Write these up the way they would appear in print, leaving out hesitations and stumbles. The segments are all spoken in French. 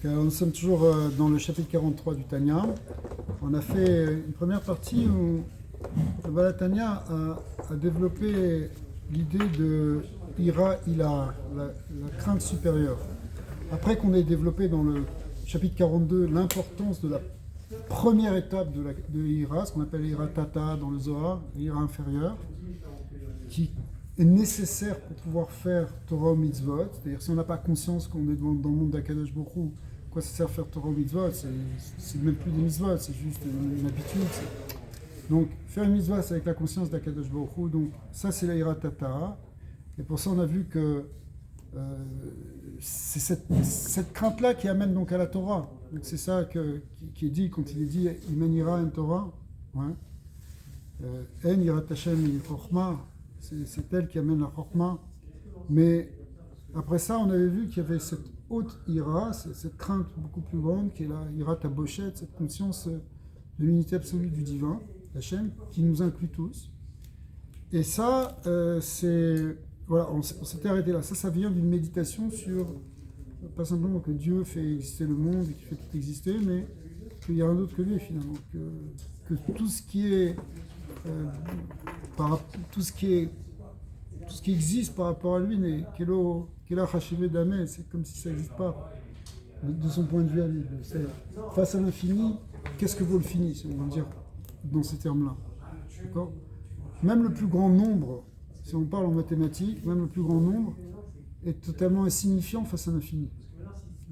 Nous sommes toujours dans le chapitre 43 du Tanya. On a fait une première partie où le Baal Tanya a développé l'idée de Ira Ila, la crainte supérieure. Après qu'on ait développé dans le chapitre 42 l'importance de la première étape de Ira, ce qu'on appelle Ira Tata dans le Zohar, Ira inférieure, qui est nécessaire pour pouvoir faire Torah ou Mitzvot. C'est-à-dire si on n'a pas conscience qu'on est dans le monde d'Akadosh Baruch Hu, quoi ça sert faire Torah ou Mitzvot, c'est même plus des Mitzvot, c'est juste une habitude. Donc faire une Mitzvah, c'est avec la conscience d'Akadosh Baruch Hu. Donc ça, c'est la Ira Tata. Et pour ça, on a vu que c'est cette crainte-là qui amène donc à la Torah. Donc c'est ça qui est dit quand il est dit Imen Ira en Torah. En Ira Hashem il Chochma. C'est elle qui amène la Chochma. Mais après ça, on avait vu qu'il y avait cette haute Ira, cette crainte beaucoup plus grande, qui est la Ira Taboshet, cette conscience de l'unité absolue du divin, Hashem, qui nous inclut tous. Et ça, voilà, on s'était arrêté là. Ça vient d'une méditation sur, pas simplement que Dieu fait exister le monde et qu'il fait tout exister, mais qu'il y a un autre que lui, finalement. Que tout ce qui est... tout ce qui existe par rapport à lui n'est qu'Ela Hachivé Damé, c'est comme si ça n'existe pas de son point de vue à lui. Face à l'infini, qu'est-ce que vaut le fini, si on veut dire dans ces termes-là. D'accord ? Même le plus grand nombre, si on parle en mathématiques, même le plus grand nombre est totalement insignifiant face à l'infini.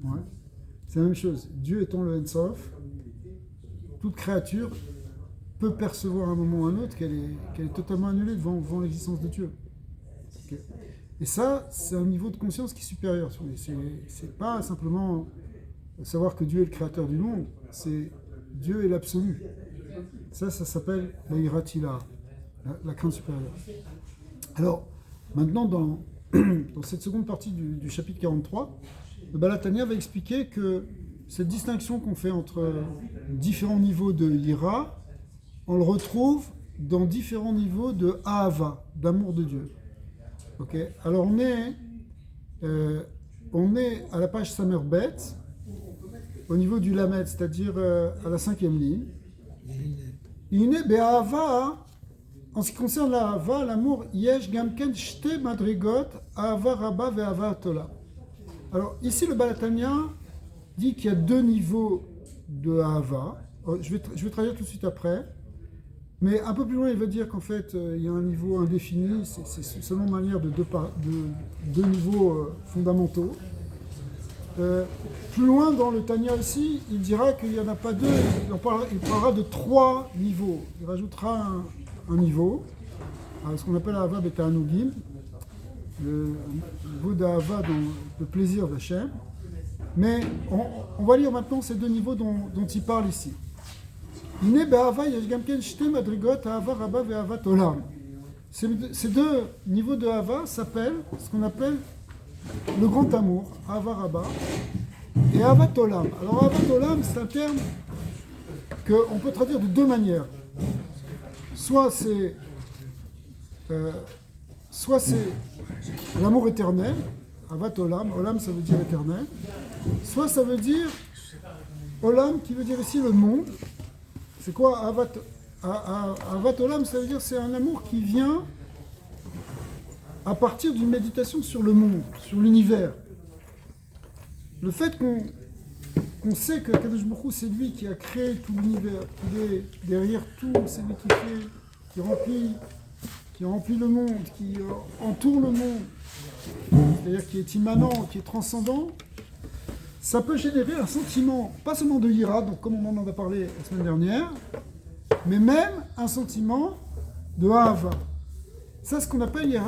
Ouais. C'est la même chose. Dieu étant le Ensof, toute créature peut percevoir à un moment ou à un autre qu'elle est totalement annulée devant l'existence de Dieu. Okay. Et ça, c'est un niveau de conscience qui est supérieur. C'est pas simplement savoir que Dieu est le créateur du monde, c'est Dieu est l'absolu. Ça s'appelle la Iratila, la crainte supérieure. Alors, maintenant, dans cette seconde partie du chapitre 43, le Baal Tanya va expliquer que cette distinction qu'on fait entre différents niveaux de Ira, on le retrouve dans différents niveaux de Ahava, d'amour de Dieu. Okay. Alors on est à la page Samerbet, au niveau du Lamed, c'est-à-dire à la 5e ligne. Iné be'ahava, en ce qui concerne la Ahava, l'amour, yesh gamken shte madrigot, Ahava rabba ve'ahava tola. Alors ici le Baal Tanya dit qu'il y a deux niveaux de Ahava. Je vais traduire tout de suite après. Mais un peu plus loin, il va dire qu'en fait, il y a un niveau indéfini, c'est seulement manière de deux niveaux fondamentaux. Plus loin dans le Tanya aussi, il dira qu'il n'y en a pas deux, il parlera de trois niveaux. Il rajoutera un niveau, ce qu'on appelle Ahava Beta Anugim, le niveau d'Ahava dans le plaisir d'Hachem. Mais on va lire maintenant ces deux niveaux dont il parle ici. Ces deux niveaux de Hava s'appellent ce qu'on appelle le grand amour, Hava Rabba, et Avat Olam. Alors Avat Olam, c'est un terme qu'on peut traduire de deux manières. Soit c'est l'amour éternel, Avat Olam, Olam ça veut dire éternel, soit ça veut dire Olam qui veut dire ici le monde. C'est quoi Avat Olam? Ça veut dire c'est un amour qui vient à partir d'une méditation sur le monde, sur l'univers. Le fait qu'on sait que Kadosh Baruch Hu, c'est lui qui a créé tout l'univers, qu'il est derrière tout, c'est lui qui remplit le monde, qui entoure le monde, c'est-à-dire qui est immanent, qui est transcendant, ça peut générer un sentiment, pas seulement de ira, donc comme on en a parlé la semaine dernière, mais même un sentiment de Ahava. Ça, c'est ce qu'on appelle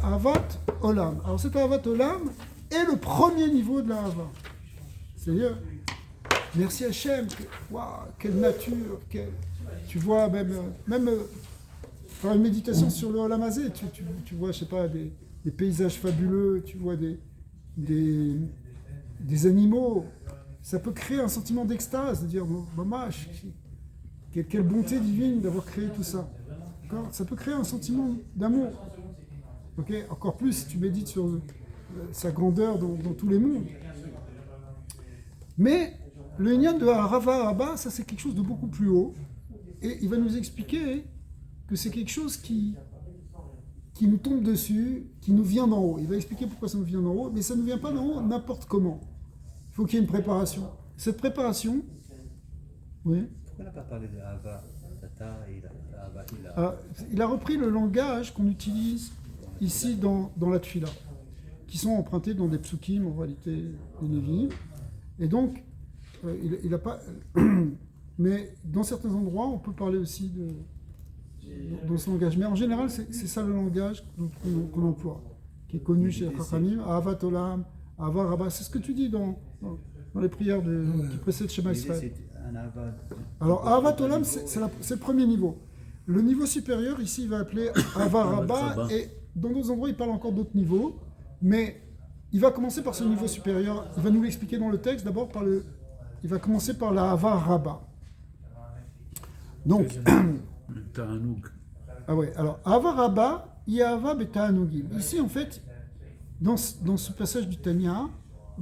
Ahavat Olam. Alors cet Ahavat Olam est le premier niveau de la Ahava. C'est-à-dire, merci Hachem, quelle nature, tu vois, même faire une méditation sur le Olam Hazé, tu vois, je sais pas, des paysages fabuleux, tu vois des animaux, ça peut créer un sentiment d'extase, de dire, mamash, quelle bonté divine d'avoir créé tout ça. D'accord ? Ça peut créer un sentiment d'amour. Okay ? Encore plus si tu médites sur sa grandeur dans tous les mondes. Mais le Inyan de Arava Abba, ça c'est quelque chose de beaucoup plus haut. Et il va nous expliquer que c'est quelque chose qui nous tombe dessus, qui nous vient d'en haut. Il va expliquer pourquoi ça nous vient d'en haut, mais ça ne nous vient pas d'en haut n'importe comment. Il faut qu'il y ait une préparation. Cette préparation, oui. Pourquoi il n'a pas parlé de Hava, Tata et Hava Ila? Il a repris le langage qu'on utilise ici dans la Tfila, qui sont empruntés dans des psukim, en réalité, des Nevi'im. Et donc, il n'a pas... Mais dans certains endroits, on peut parler aussi dans ce langage. Mais en général, c'est ça le langage qu'on emploie, qui est connu chez les Chachamim, Ahavat Olam, Ahavat Rabba. C'est ce que tu dis dans les prières qui précèdent Shema Israël. Alors, Ahavat Olam, c'est le premier niveau. Le niveau supérieur, ici, il va appeler Ahavat Rabba, et dans d'autres endroits, il parle encore d'autres niveaux, mais il va commencer par ce niveau supérieur. Il va nous l'expliquer dans le texte, d'abord il va commencer par la Ahavat Rabba. Donc, ah ouais, alors, Ahavat Rabba, Yahava Beta'anugim. Ici, en fait, dans ce passage du Tanya,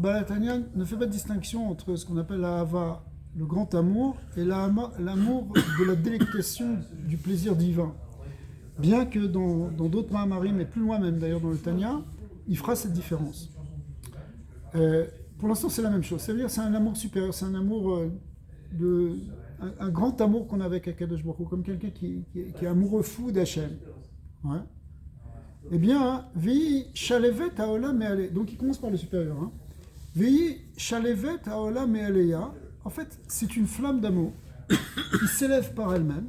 la Tanya ne fait pas de distinction entre ce qu'on appelle la Ahava, le grand amour, et l'amour de la délectation du plaisir divin. Bien que dans d'autres Mahamarim, et plus loin même d'ailleurs dans le Tanya, il fera cette différence. Pour l'instant, c'est la même chose. C'est-à-dire c'est un amour supérieur, c'est un amour un grand amour qu'on a avec Akadosh Baruch Hu, comme quelqu'un qui est amoureux fou d'Hachem. Ouais. Eh bien, Vei Shalevet Haolam Me'aleh. Donc il commence par le supérieur. Vei Shalevet Haolam Me'aleya. En fait, c'est une flamme d'amour qui s'élève par elle-même.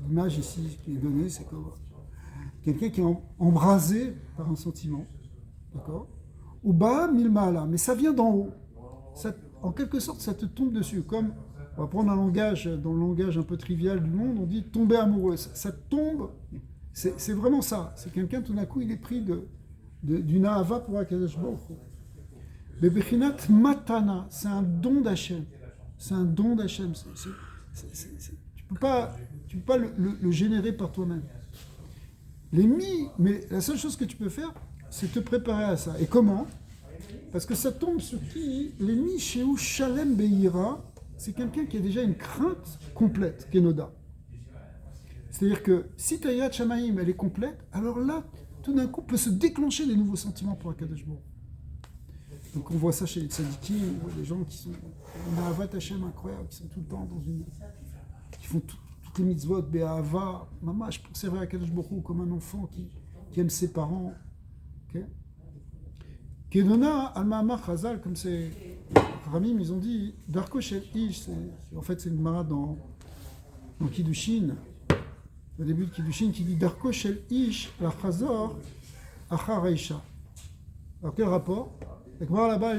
L'image ici qui est donnée, c'est comme quelqu'un qui est embrasé par un sentiment. D'accord? Ou Ba Milmala. Mais ça vient d'en haut. En quelque sorte, ça te tombe dessus. Comme, on va prendre dans le langage un peu trivial du monde, on dit tomber amoureux. Ça tombe, c'est vraiment ça. C'est quelqu'un, tout d'un coup, il est pris d'une ahava pour Akadosh Baruch Hu. Le Bechinat Matana, c'est un don d'Hachem. C'est un don d'Hachem. Tu peux pas le générer par toi-même. Mais la seule chose que tu peux faire, c'est te préparer à ça. Et comment? Parce que ça tombe sur qui? L'ennemi chez où Shalem Beira, c'est quelqu'un qui a déjà une crainte complète, Kenoda. C'est-à-dire que si ta Yirat Shamaim, elle est complète, alors là, tout d'un coup, peut se déclencher des nouveaux sentiments pour Akadosh Baruch Hu. Donc on voit ça chez les tzadikim, on voit des gens qui sont une Ahavat Hashem incroyable, qui sont tout le temps qui font toutes les mitzvot, Be'ahava, mamash, pour servir Akadosh Baruch Hu comme un enfant qui aime ses parents. Okay? Kedona, Al-Ma'amar Chazal, comme c'est Ramim, ils ont dit, Darko Shel Ish, en fait c'est une marade dans Kiddushin, au début de Kiddushin, qui dit Darko Shel Ish, la Chazor, Achar Aisha. Alors quel rapport? La Gemara là-bas,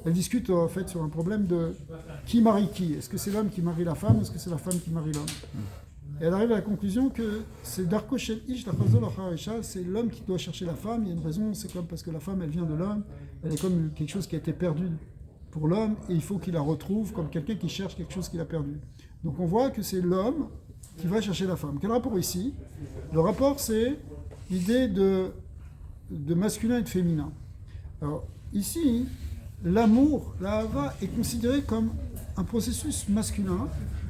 elle discute en fait sur un problème de qui marie qui. Est-ce que c'est l'homme qui marie la femme, ou est-ce que c'est la femme qui marie l'homme? Et elle arrive à la conclusion que c'est Darko Shel Ish, la Chazor, Achar Aisha, c'est l'homme qui doit chercher la femme. Il y a une raison, c'est comme parce que la femme, elle vient de l'homme, elle est comme quelque chose qui a été perdu pour l'homme, et il faut qu'il la retrouve comme quelqu'un qui cherche quelque chose qu'il a perdu. Donc on voit que c'est l'homme qui va chercher la femme. Quel rapport ici? Le rapport, c'est l'idée de masculin et de féminin. Alors ici, l'amour, la hava, est considéré comme un processus masculin,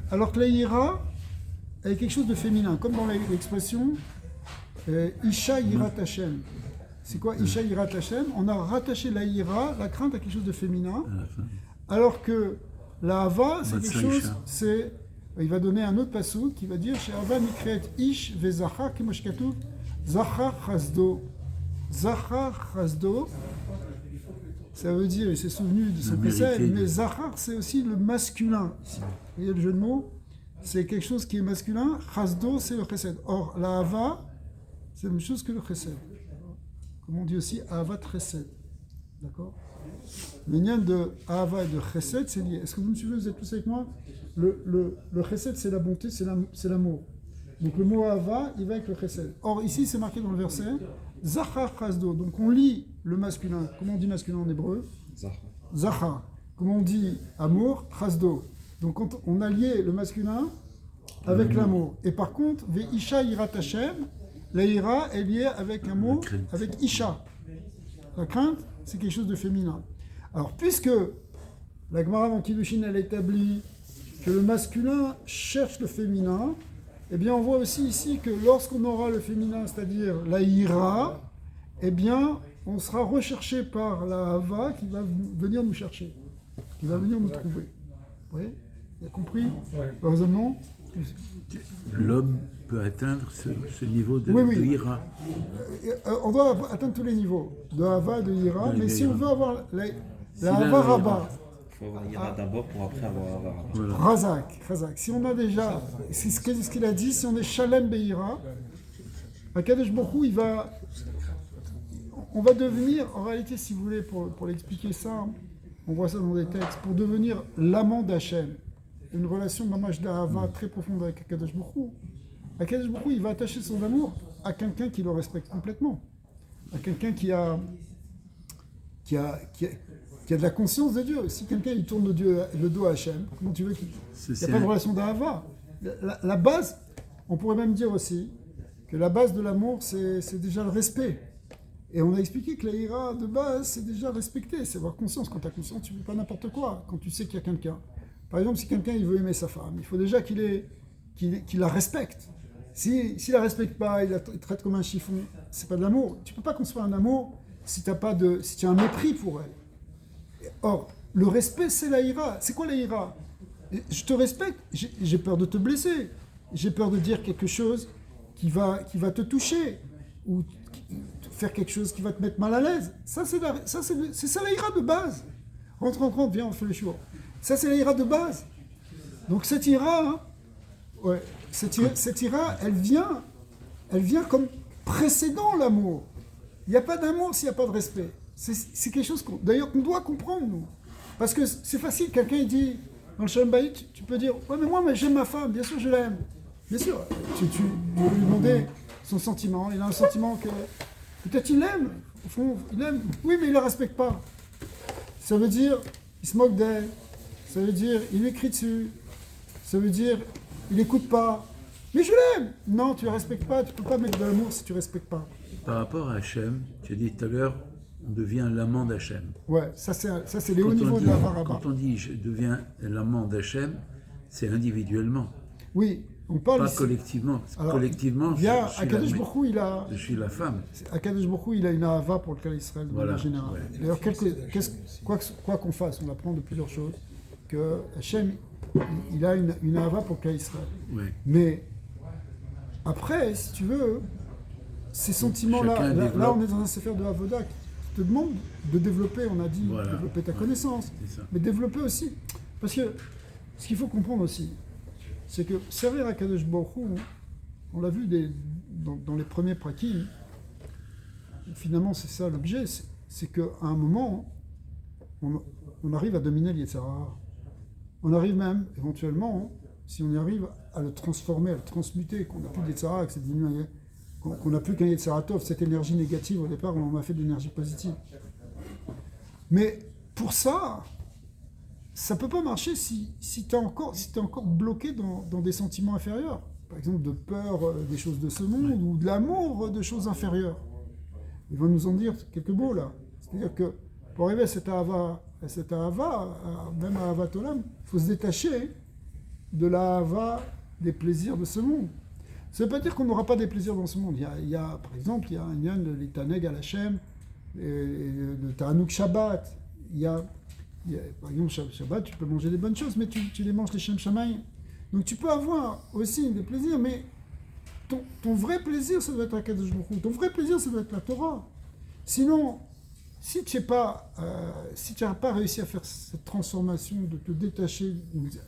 alors que la ira est quelque chose de féminin, comme dans l'expression Isha Yirat Hashem. C'est quoi Isha Yirat Hashem? On a rattaché la ira, la crainte, à quelque chose de féminin, alors que la hava, c'est quelque chose, il va donner un autre passou qui va dire chez Hava Mikret Ish Vezachar Kimoshkatu Zachar Chazdo. Zachar Chazdo, ça veut dire, il s'est souvenu de son précède, mais Zachar, c'est aussi le masculin. Vous voyez le jeu de mots? C'est quelque chose qui est masculin, Chazdo, c'est le chesed. Or, la hava, c'est la même chose que le chesed. Comme on dit aussi, Ahavat chesed. D'accord? Le lien de Ahava et de chesed, c'est lié. Est-ce que vous me suivez? Vous êtes tous avec moi? Le chesed, c'est la bonté, c'est l'amour. Donc le mot Ahava, il va avec le chesed. Or, ici, c'est marqué dans le verset, Zachar chazdo. Donc on lit le masculin. Comment on dit masculin en hébreu? Zachar. Comment on dit amour? Chazdo. Donc on a lié le masculin avec l'amour. Et par contre, Ve'isha Yirat Hashem, la ira est liée avec un mot, avec Isha. La crainte, c'est quelque chose de féminin. Alors, puisque la Gemara dans Kiddushin, elle établit que le masculin cherche le féminin, eh bien, on voit aussi ici que lorsqu'on aura le féminin, c'est-à-dire la ira, eh bien, on sera recherché par la hava qui va venir nous chercher, qui va venir nous trouver. Vous voyez? Vous avez compris? Heureusement. L'homme peut atteindre ce niveau de, Oui, oui. de ira. On doit atteindre tous les niveaux, de hava, de ira, De mais si ira. on veut avoir la la hava ira. rabba, Il faut avoir Ira d'abord pour après avoir Avara. Voilà. Razak, si on a déjà, c'est ce qu'il a dit, si on est Shalem Beira, Akadosh Baruch Hu, on va devenir, en réalité, si vous voulez, pour l'expliquer ça, on voit ça dans des textes, pour devenir l'amant d'Hachem, une relation mamash d'Ahava très profonde avec Akadosh Baruch Hu. Akadosh Baruch Hu, il va attacher son amour à quelqu'un qui le respecte complètement, à quelqu'un qui a de la conscience de Dieu. Si quelqu'un il tourne le dos à Hachem, comment tu veux qu'il n'y a pas de relation d'Ahava? La base, on pourrait même dire aussi que la base de l'amour, c'est déjà le respect. Et on a expliqué que la ira de base, c'est déjà respecter, c'est avoir conscience. Quand tu as conscience, tu ne fais pas n'importe quoi. Quand tu sais qu'il y a quelqu'un. Par exemple, si quelqu'un il veut aimer sa femme, il faut déjà qu'il la respecte. S'il ne la respecte pas, il la traite comme un chiffon, c'est pas de l'amour. Tu ne peux pas construire un amour si tu as un mépris pour elle. Or, le respect, c'est la ira. C'est quoi la ira? Je te respecte, j'ai peur de te blesser. J'ai peur de dire quelque chose qui va te toucher. Ou faire quelque chose qui va te mettre mal à l'aise. Ça, c'est ça la ira de base. Rentre, viens, on fait le choix. Ça, c'est la ira de base. Donc cette ira, cette ira, elle vient comme précédant l'amour. Il n'y a pas d'amour s'il n'y a pas de respect. C'est quelque chose d'ailleurs qu'on doit comprendre, nous. Parce que c'est facile, quelqu'un il dit, dans le Shalom Bayit, tu peux dire, ouais, mais moi, j'aime ma femme, bien sûr, je l'aime. Bien sûr, tu veux lui demander son sentiment. Il a un sentiment que peut-être il l'aime, au fond, il aime. Oui, mais il ne la respecte pas. Ça veut dire, il se moque d'elle. Ça veut dire, il écrit dessus. Ça veut dire, il n'écoute pas. Mais je l'aime. Non, tu ne la respectes pas. Tu ne peux pas mettre de l'amour si tu ne respectes pas. Par rapport à Hachem, tu as dit tout à l'heure, on devient l'amant d'Hachem. Ouais, ça c'est les hauts niveaux de la Haraba. Quand on dit je deviens l'amant d'Hachem, c'est individuellement, Oui, on parle pas ici. collectivement. Alors, Collectivement, il y a je suis Akadosh Baruch Hu, je suis la femme. Akadosh Baruch Hu, il a une ahava pour le cas d'Israël de Voilà, manière générale. ouais. D'ailleurs, quoi qu'on fasse, on apprend de plusieurs choses, que Hachem, il a une ahava pour le cas d'Israël. Ouais. Mais après, si tu veux, ces sentiments-là, Chacun là, développe. on est dans un sefer de Avoda qui te demande de développer, on a dit, Voilà. développer ta connaissance, C'est ça. mais développer aussi. Parce que ce qu'il faut comprendre aussi, c'est que servir à Kadosh Baruch Hu, on l'a vu dans les premiers prakim, finalement c'est ça l'objet, c'est qu'à un moment, on arrive à dominer l'Yetzirah. On arrive même, éventuellement, si on y arrive, à le transformer, à le transmuter, qu'on n'a plus d'Yetzirah, que c'est diminué, qu'on n'a plus qu'un Yetzirah Tov, cette énergie négative au départ, on en a fait de l'énergie positive. Mais pour ça, ça ne peut pas marcher si tu es encore bloqué dans des sentiments inférieurs. Par exemple, de peur des choses de ce monde ou de l'amour de choses inférieures. Il va nous en dire quelques mots là. C'est-à-dire que pour arriver à cette ahava, même à Ahavat Olam, il faut se détacher de la ahava des plaisirs de ce monde. Ça ne veut pas dire qu'on n'aura pas des plaisirs dans ce monde. Par exemple, il y a un yan de l'Itaneg al Hashem, le Ta'anouk Shabbat. Par exemple, Shabbat, tu peux manger des bonnes choses, mais tu les manges les Shem Shamayim. Donc tu peux avoir aussi des plaisirs, mais ton vrai plaisir, ça doit être Akadosh Baruch Hu. Ton vrai plaisir, ça doit être la Torah. Sinon, si tu n'as pas réussi à faire cette transformation, de te détacher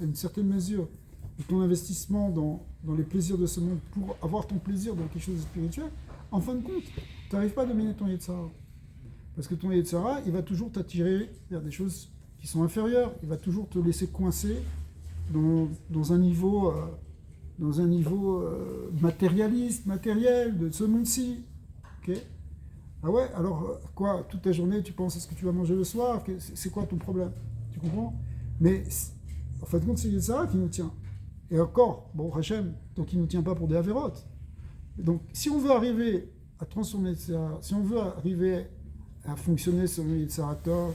à une certaine mesure de ton investissement dans les plaisirs de ce monde pour avoir ton plaisir dans quelque chose de spirituel, en fin de compte, tu n'arrives pas à dominer ton Yetzirah. Parce que ton Yetzirah, il va toujours t'attirer vers des choses qui sont inférieures. Il va toujours te laisser coincer dans un niveau matérialiste, matériel, de ce monde-ci. Okay. Ah ouais, alors quoi, toute ta journée, tu penses à ce que tu vas manger le soir, c'est quoi ton problème? Tu comprends? Mais en fin de compte, c'est Yetzirah qui nous tient. Et encore, bon, Hachem, donc il ne nous tient pas pour des avérotes. Donc si on veut arriver à transformer Yetzirah, si on veut arriver à fonctionner sur le Yetzirah Tov,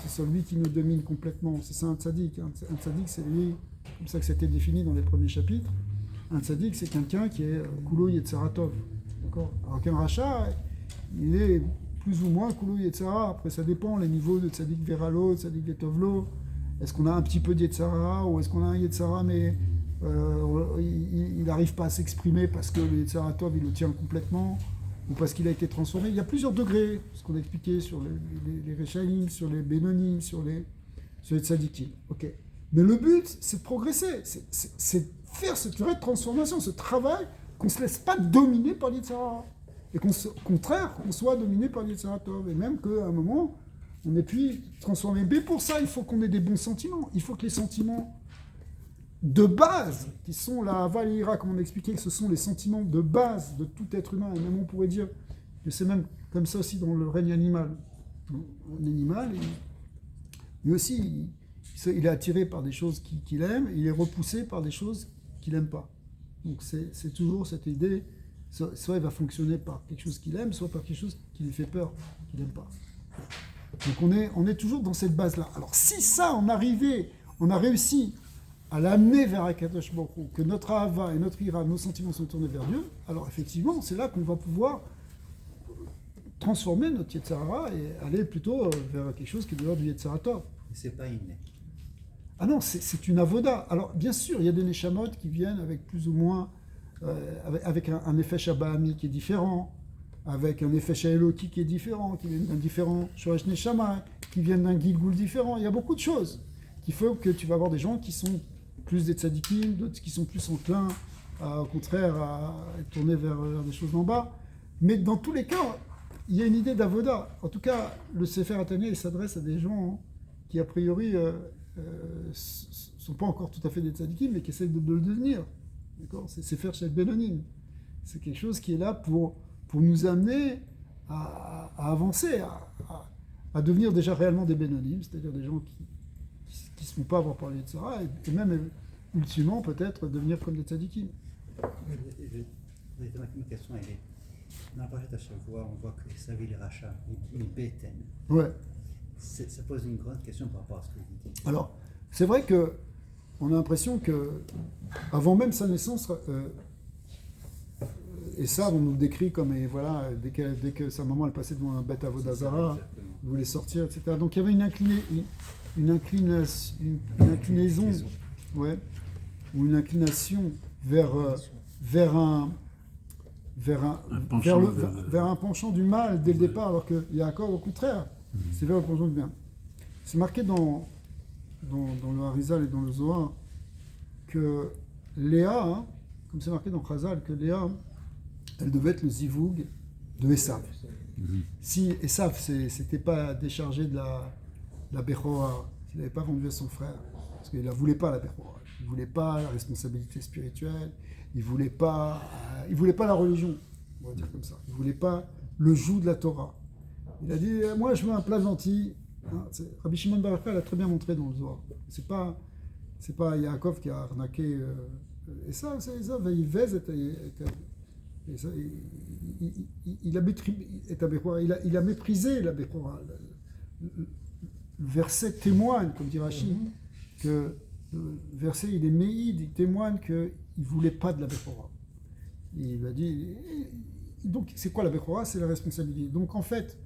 c'est celui qui nous domine complètement. C'est ça un tzaddik. Un tzaddik, c'est lui, comme ça que c'était défini dans les premiers chapitres. Un tzaddik, c'est quelqu'un qui est Kulo Yetzara Tov. D'accord. Alors qu'un rachat, il est plus ou moins Kulo Yetzara. Après, ça dépend, les niveaux de tzaddik Veralo, tzaddik Vetovlo. Est-ce qu'on a un petit peu de Yetzara ou est-ce qu'on a un Yetzara mais il n'arrive pas à s'exprimer parce que le Yetzara Tov, il le tient complètement ou parce qu'il a été transformé. Il y a plusieurs degrés, ce qu'on a expliqué sur les Rechaim, sur les Bénonim, sur les tzaddikim. Okay. Mais le but, c'est de progresser, c'est faire cette vraie transformation, ce travail, qu'on ne se laisse pas dominer par l'Yetzara. Et au contraire, qu'on soit dominé par l'Yetzara Tov. Et même qu'à un moment, on ait pu transformer. Mais pour ça, il faut qu'on ait des bons sentiments. Il faut que les sentiments de base, qui sont la Hava et l'Ira, comme on a expliqué, que ce sont les sentiments de base de tout être humain. Et même on pourrait dire que c'est même comme ça aussi dans le règne animal. L'animal, lui aussi, il est attiré par des choses qu'il aime, il est repoussé par des choses qu'il n'aime pas. Donc c'est toujours cette idée, soit il va fonctionner par quelque chose qu'il aime, soit par quelque chose qui lui fait peur, qu'il n'aime pas. Donc on est toujours dans cette base-là. Alors si ça, on a réussi à l'amener vers Akadosh Baruch Hu, que notre Ahava et notre Ira, nos sentiments sont tournés vers Dieu, alors effectivement, c'est là qu'on va pouvoir transformer notre Yetzara et aller plutôt vers quelque chose qui est de l'ordre du Yetzara Tov. Et c'est pas inné. Ah non, c'est une avoda. Alors, bien sûr, il y a des neshamot qui viennent avec plus ou moins, avec un effet Shabahami qui est différent, avec un effet Shaeloti qui est différent, qui viennent d'un différent Shoresh Neshama, qui viennent d'un Gilgul différent. Il y a beaucoup de choses qui font que tu vas avoir des gens qui sont plus des tzadikim, d'autres qui sont plus enclins, au contraire, à être tournés vers des choses d'en bas. Mais dans tous les cas, il y a une idée d'avoda. En tout cas, le Sefer Atania, il s'adresse à des gens qui, a priori, sont pas encore tout à fait des tzadikim, mais qui essaient de le devenir. D'accord ? C'est faire chez Bénonim. C'est quelque chose qui est là pour nous amener à avancer, à devenir déjà réellement des Bénonim, c'est-à-dire des gens qui ne se font pas avoir parlé de ça, et même ultimement peut-être devenir comme des tzadikim. Ma question, elle est, dans la parachute à chaque fois, on voit que Esav il est rachat, il bétaine. Ouais. Ça pose une grande question par rapport à ce que vous dites. Alors, c'est vrai que on a l'impression que, avant même sa naissance, Esav, on nous le décrit comme, et voilà, dès que sa maman elle passait devant un bête Avodazara, il voulait sortir, etc. Donc il y avait une inclinaison, ouais, ou une inclination vers un penchant du mal dès le départ, alors que Yaakov, au contraire, c'est vers le penchant du bien. C'est marqué dans le Harizal et dans le Zohar que Léa, comme c'est marqué dans Chazal, que Léa, elle devait être le zivoug de Esav. Si Esav s'était pas déchargé de la Bechora, s'il n'avait pas vendu à son frère, parce qu'il ne voulait pas la Bechora, il ne voulait pas la responsabilité spirituelle, il ne voulait pas la religion, on va dire comme ça, il ne voulait pas le joug de la Torah. Il a dit, moi je veux un plat gentil. Rabbi Shimon Bar Yochai l'a très bien montré dans le Zohar. C'est pas Yaakov qui a arnaqué Esav, c'est Esav, il a méprisé la Bechora. Le verset témoigne, comme dit Rashi, que le verset il est méïd, il témoigne qu'il ne voulait pas de la Bechora. Il a dit, donc c'est quoi la Bechora? C'est la responsabilité. Donc en fait,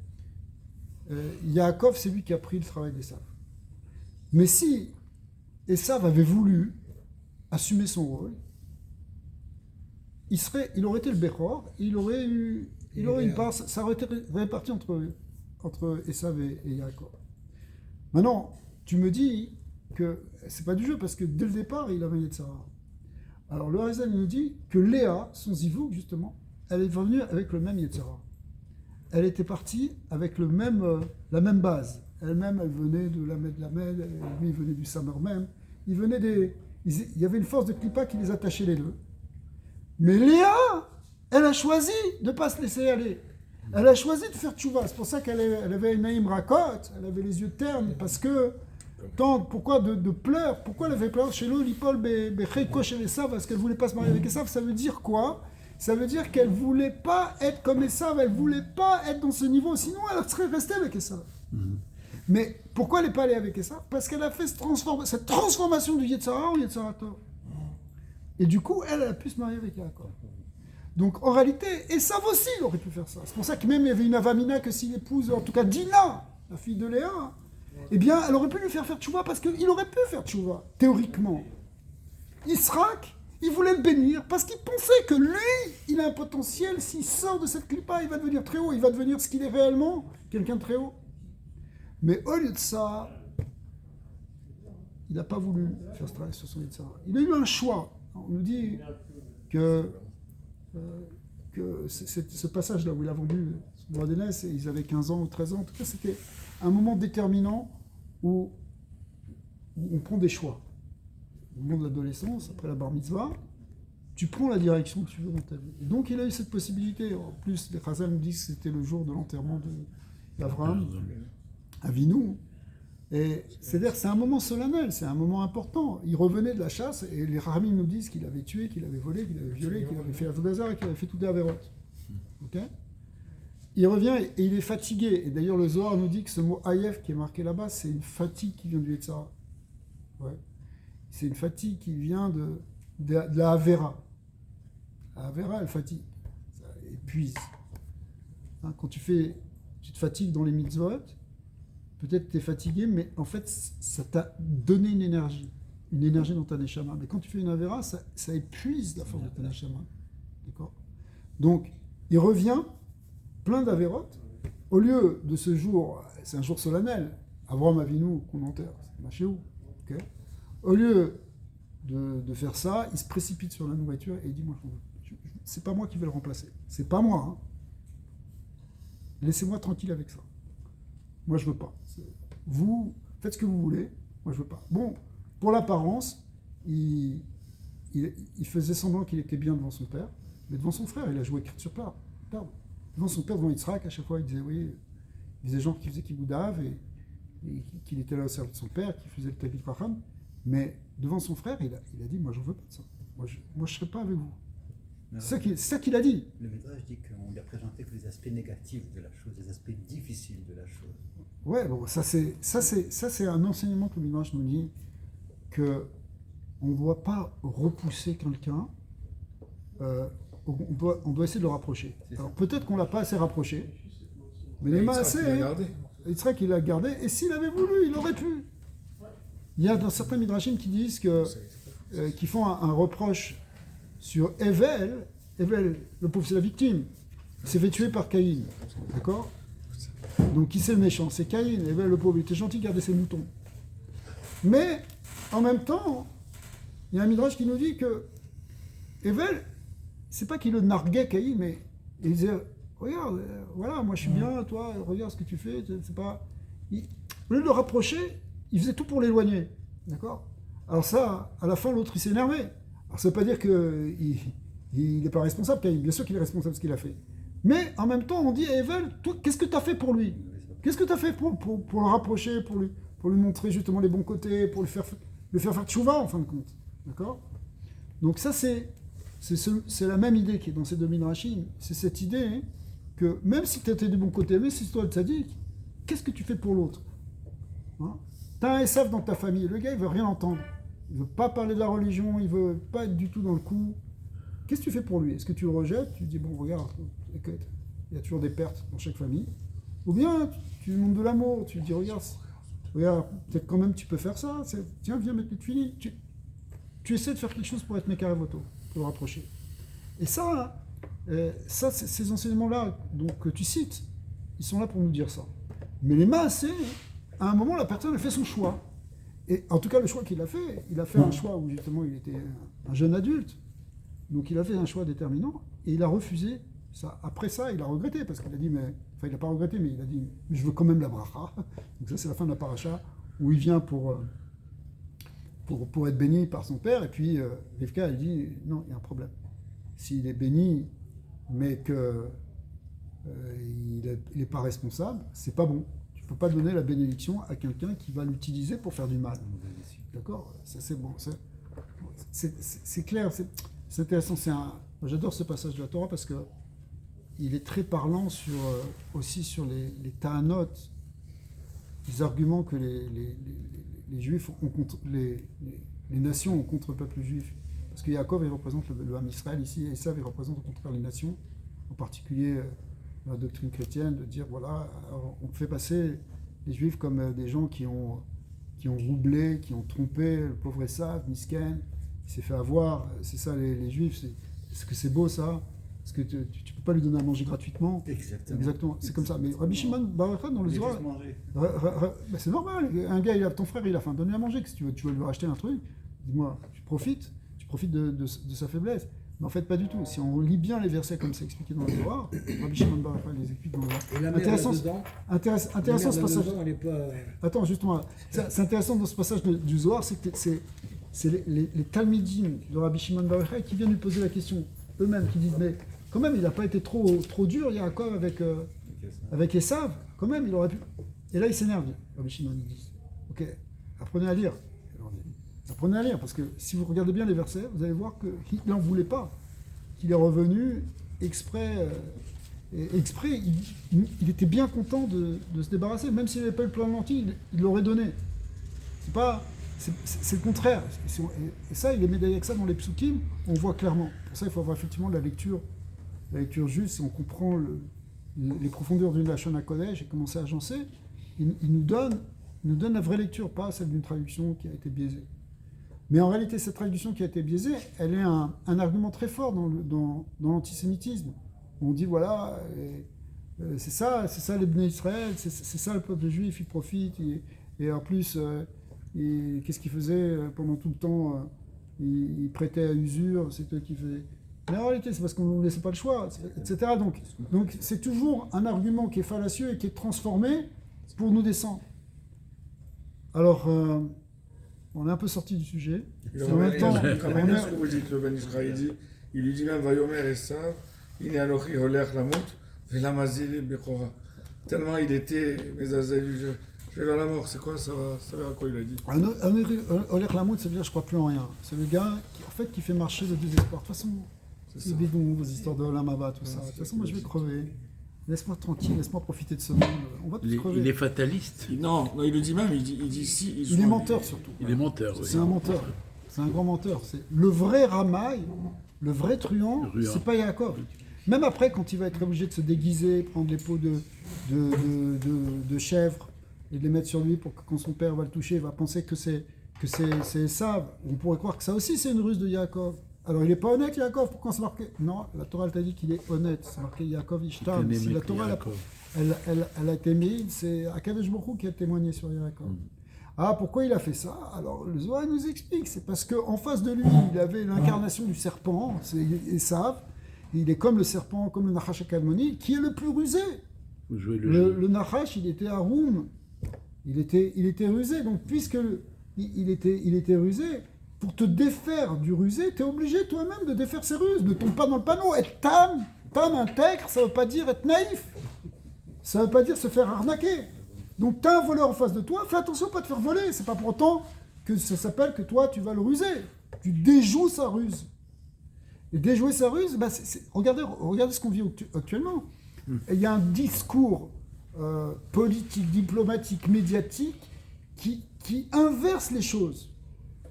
Yaakov, c'est lui qui a pris le travail d'Esav. Mais si Esav avait voulu assumer son rôle, il aurait été le Bechor, il aurait eu une part, ça aurait été réparti entre Esav et Yaakov. Maintenant, tu me dis que c'est pas du jeu, parce que dès le départ, il avait Yetzara. Alors le Harizal nous dit que Léa, son zivouk justement, elle est venue avec le même Yetzara. Elle était partie avec la même base. Elle-même, elle venait de Lamed, lui, il venait du Samer même. Il y avait une force de Klippa qui les attachait les deux. Mais Léa, elle a choisi de ne pas se laisser aller. Elle a choisi de faire tchouva. C'est pour ça qu'elle avait une naïm rakot, elle avait les yeux ternes, parce que, pourquoi de pleurs? Pourquoi elle avait peur chez nous, l'ipol, becheko chez Esav, parce qu'elle ne voulait pas se marier avec Esav? Ça veut dire quoi? Ça veut dire qu'elle ne voulait pas être comme Esav, elle ne voulait pas être dans ce niveau, sinon elle serait restée avec Esav. Mais pourquoi elle n'est pas allée avec Esav? Parce qu'elle a fait cette transformation du Yetzirah en Yetzirah Tov. Et du coup, elle a pu se marier avec Yaakov. Donc en réalité, Esav aussi, il aurait pu faire ça. C'est pour ça que même il y avait une Avamina que s'il épouse, en tout cas Dina, la fille de Léa, eh bien, elle aurait pu lui faire tchouva parce qu'il aurait pu faire tchouva, théoriquement. Yitzhak, il voulait le bénir parce qu'il pensait que lui, il a un potentiel, s'il sort de cette clipa, il va devenir très haut, il va devenir ce qu'il est réellement, quelqu'un de très haut. Mais au lieu de ça, il n'a pas voulu faire ce travail sur son Yitzhak. Il a eu un choix. On nous dit que ce passage-là où il a vendu son droit d'aînesse, et ils avaient 15 ans ou 13 ans, en tout cas c'était un moment déterminant où on prend des choix. Au moment de l'adolescence, après la bar mitzvah, tu prends la direction que tu veux dans ta vie. Et donc il a eu cette possibilité. En plus, les Chazal nous disent que c'était le jour de l'enterrement d'Avraham, Avinu. Et c'est-à-dire que c'est un moment solennel, c'est un moment important. Il revenait de la chasse et les Rahamim nous disent qu'il avait tué, qu'il avait volé, qu'il avait violé, qu'il avait fait Avodazar et qu'il avait fait toutes les avérotes. Okay, il revient et il est fatigué. Et d'ailleurs le Zohar nous dit que ce mot Ayef qui est marqué là-bas, c'est une fatigue qui vient du Yetzirah. Ouais. C'est une fatigue qui vient de la Avera. La Avera, elle fatigue. Ça épuise. Hein, quand tu te fatigues dans les mitzvot, peut-être que tu es fatigué, mais en fait, ça t'a donné une énergie dans ta neshama. Mais quand tu fais une Avera, ça épuise la force de ta neshama. D'accord ? Donc, il revient plein d'Avérotes. Au lieu de ce jour, c'est un jour solennel, Avraham Avinu qu'on enterre, c'est Machéou. Okay, au lieu de faire ça, il se précipite sur la nourriture et il dit moi, c'est pas moi qui vais le remplacer. C'est pas moi. Hein. Laissez-moi tranquille avec ça. Moi, je veux pas. Vous, faites ce que vous voulez. Moi, je veux pas. Bon, pour l'apparence, il faisait semblant qu'il était bien devant son père, mais devant son frère, il a joué carte sur table. Devant son père, devant Yitzhak, à chaque fois, il disait oui. Il faisait genre qu'il faisait Kiboudav et qu'il était là au service de son père, qu'il faisait le Talmid Chacham. Mais devant son frère, il a dit moi, je veux pas de ça. Moi, je serai pas avec vous. C'est ça qu'il a dit. Le Midrash dit qu'on lui a présenté que les aspects négatifs de la chose, les aspects difficiles de la chose. Ouais, bon, ça c'est un enseignement que le Midrash nous dit que on ne doit pas repousser quelqu'un. On doit essayer de le rapprocher. Alors peut-être qu'on l'a pas assez rapproché, mais les maasé, Yitzhak il l'a gardé. Et s'il avait voulu, il aurait pu. Il y a dans certains midrashim qui disent qui font un reproche sur Evel, le pauvre, c'est la victime. Il s'est fait tuer par Caïn. D'accord ? Donc, qui c'est le méchant ? C'est Caïn. Evel, le pauvre, il était gentil, il gardait ses moutons. Mais, en même temps, il y a un midrash qui nous dit que Evel, c'est pas qu'il le narguait Caïn, mais il disait regarde, voilà, moi je suis bien, toi, regarde ce que tu fais. C'est pas... Au lieu de le rapprocher, il faisait tout pour l'éloigner. D'accord ? Alors, ça, à la fin, l'autre, il s'est énervé. Alors ça ne veut pas dire qu'il n'est pas responsable, Caïn. Bien sûr qu'il est responsable de ce qu'il a fait. Mais en même temps, on dit à Evel, toi, qu'est-ce que tu as fait pour lui ? Qu'est-ce que tu as fait pour le rapprocher, pour lui montrer justement les bons côtés, pour le faire faire tchouva en fin de compte. D'accord ? Donc ça, c'est la même idée qui est dans ces deux midrashim. C'est cette idée que même si tu étais du bon côté, mais si toi le tzaddik, qu'est-ce que tu fais pour l'autre ? Hein ? Tu as un Esav dans ta famille, le gars, il ne veut rien entendre. Il ne veut pas parler de la religion, il ne veut pas être du tout dans le coup. Qu'est-ce que tu fais pour lui ? Est-ce que tu le rejettes ? Tu dis, bon, regarde, il y a toujours des pertes dans chaque famille. Ou bien, tu lui montres de l'amour, tu lui dis, regarde, peut-être quand même tu peux faire ça. Tiens, viens mettre les tuiles. Tu essaies de faire quelque chose pour être Mekarevoto, pour le rapprocher. Et ça, ces enseignements-là que tu cites, ils sont là pour nous dire ça. Mais les maasé, à un moment, la personne a fait son choix. Et en tout cas, le choix qu'il a fait un choix où justement il était un jeune adulte. Donc il a fait un choix déterminant et il a refusé ça. Après ça, il a regretté parce qu'il a dit, il n'a pas regretté, mais il a dit, mais je veux quand même la bracha. Donc ça, c'est la fin de la paracha où il vient pour être béni par son père. Et puis Rivka, elle dit, non, il y a un problème. S'il est béni, mais qu'il n'est pas responsable, c'est pas bon. Tu ne peux pas donner la bénédiction à quelqu'un qui va l'utiliser pour faire du mal. D'accord ? Ça, c'est bon. C'est clair, c'est intéressant. J'adore ce passage de la Torah parce qu'il est très parlant aussi sur les ta'anot des arguments que les Juifs ont contre les nations ont contre le peuple juif. Parce que Yaakov, il représente le Ham Israël ici, et Esav, il représente au contraire les nations, en particulier la doctrine chrétienne, de dire voilà, alors, on fait passer les Juifs comme des gens qui ont roublé, qui ont trompé le pauvre Esav, Misken, qui s'est fait avoir. C'est ça les Juifs, est-ce que c'est beau ça? Parce que tu peux pas lui donner à manger gratuitement. Exactement. C'est comme ça. Mais Rabbi Shimon Bar Yochai dans le Zohar, c'est normal. Un gars, ton frère, il a faim, donne-lui à manger. Si tu veux lui racheter un truc, dis-moi, tu profites de sa faiblesse. Mais en fait, pas du tout. Si on lit bien les versets comme c'est expliqué dans le Zohar, Rabbi Shimon Bar Yochai les explique dans le Zohar. Et la mère Intéressant ce passage. Elle est pas... Attends, justement, c'est intéressant dans ce passage du Zohar, c'est que c'est les Talmidim de Rabbi Shimon Bar Yochai qui viennent lui poser la question eux-mêmes, qui disent mais quand même, il n'a pas été trop dur, Yaakov, avec Esav. Quand même, il aurait pu. Et là, il s'énerve. Rabbi Shimon dit ok, apprenez à lire. Apprenez à lire, parce que si vous regardez bien les versets, vous allez voir qu'il n'en voulait pas. Qu'il est revenu exprès. Il était bien content de se débarrasser. Même s'il n'avait pas eu le plein de lentilles, il l'aurait donné. C'est le contraire. Et ça, il est médaillé avec ça dans les psukim, on voit clairement. Pour ça, il faut avoir effectivement la lecture juste, si on comprend les profondeurs d'une Lachon HaKodesh et comment c'est agencé, il nous donne la vraie lecture, pas celle d'une traduction qui a été biaisée. Mais en réalité, cette traduction qui a été biaisée, elle est un argument très fort dans l'antisémitisme. On dit voilà, c'est ça les Bnei Israël, c'est ça le peuple juif, il profite, et en plus, qu'est-ce qu'il faisait pendant tout le temps il prêtait à usure, c'est eux qui faisaient. Mais en réalité, c'est parce qu'on ne laissait pas le choix, etc. Donc c'est toujours un argument qui est fallacieux et qui est transformé pour nous descendre. Alors, on est un peu sorti du sujet. En même temps, ce que vous dites, le Ben Israël dit, il lui dit même Vayomer Esav, il est alochi holer lamut, velamazili bechora. Tellement il était, je vais vers la mort, c'est quoi ça veut dire à quoi il a dit? Holer lamut, ça veut dire je crois plus en rien. C'est le gars qui fait marcher le désespoir. De toute façon, c'est bidon, vos histoires de Olam Haba, tout ça. De toute façon, moi je vais crever. Laisse-moi tranquille, laisse-moi profiter de ce monde. On va tous crever. Il est fataliste. Non, il le dit même, il dit si. Il est menteur surtout. Il est menteur, oui. C'est un menteur. C'est un grand menteur. C'est le vrai Ramaï, le vrai truand, c'est pas Yaakov. Même après, quand il va être obligé de se déguiser, prendre les peaux de chèvre et de les mettre sur lui pour que quand son père va le toucher, il va penser que c'est Esav. On pourrait croire que ça aussi c'est une ruse de Yaakov. Alors il n'est pas honnête Yaakov, pourquoi c'est marqué? Non, la Torah elle t'a dit qu'il est honnête, c'est marqué Yaakov Ishtam. Si la Torah elle a été mise, c'est Akadosh Baruch Hu qui a témoigné sur Yaakov. Ah, pourquoi il a fait ça? Alors le Zohar nous explique, c'est parce qu'en face de lui, il avait l'incarnation du serpent, c'est Esav. Il est comme le serpent, comme le Nachash HaKalmoni, qui est le plus rusé. Le Nachash, il était à Roum. Il était rusé. Donc, puisque il était rusé, pour te défaire du rusé, tu es obligé toi-même de défaire ses ruses. Ne tombe pas dans le panneau. Être tam intègre, ça ne veut pas dire être naïf. Ça ne veut pas dire se faire arnaquer. Donc, tu as un voleur en face de toi, fais attention à ne pas te faire voler. C'est pas pour autant que ça s'appelle que toi, tu vas le ruser. Tu déjoues sa ruse. Et déjouer sa ruse, regardez ce qu'on vit actuellement. Il y a un discours politique, diplomatique, médiatique qui inverse les choses.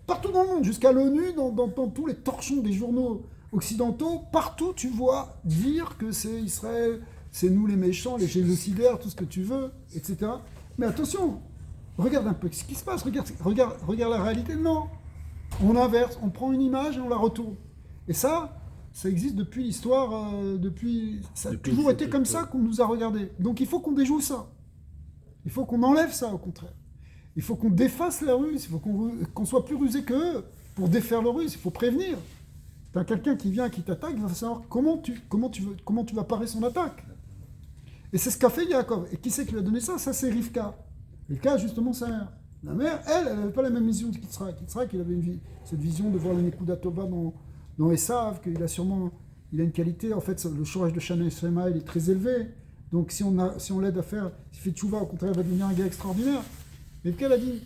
Partout dans le monde, jusqu'à l'ONU, dans tous les torchons des journaux occidentaux, partout tu vois dire que c'est Israël, c'est nous les méchants, les génocidaires, tout ce que tu veux, etc. Mais attention, regarde un peu ce qui se passe, regarde la réalité. Non, on inverse, on prend une image et on la retourne. Et ça existe depuis l'histoire, ça a toujours été comme ça qu'on nous a regardé. Donc il faut qu'on déjoue ça. Il faut qu'on enlève ça, au contraire. Il faut qu'on défasse la ruse, il faut qu'on soit plus rusé qu'eux pour défaire la ruse, il faut prévenir. T'as quelqu'un qui vient, qui t'attaque, il va savoir comment tu vas parer son attaque. Et c'est ce qu'a fait Yaakov. Et qui c'est qui lui a donné ça? Ça, c'est Rivka. Rivka, justement, sa mère. La mère, elle n'avait pas la même vision de Yitzhak. Yitzhak, il avait cette vision de voir le Nekuda Tova dans Esav, qu'il a une qualité, en fait, le chorage de Shana Esrema, il est très élevé. Donc si on l'aide à faire, s'il fait tchouva, au contraire, il va devenir un gars extraordinaire. Mais qu'elle a dit,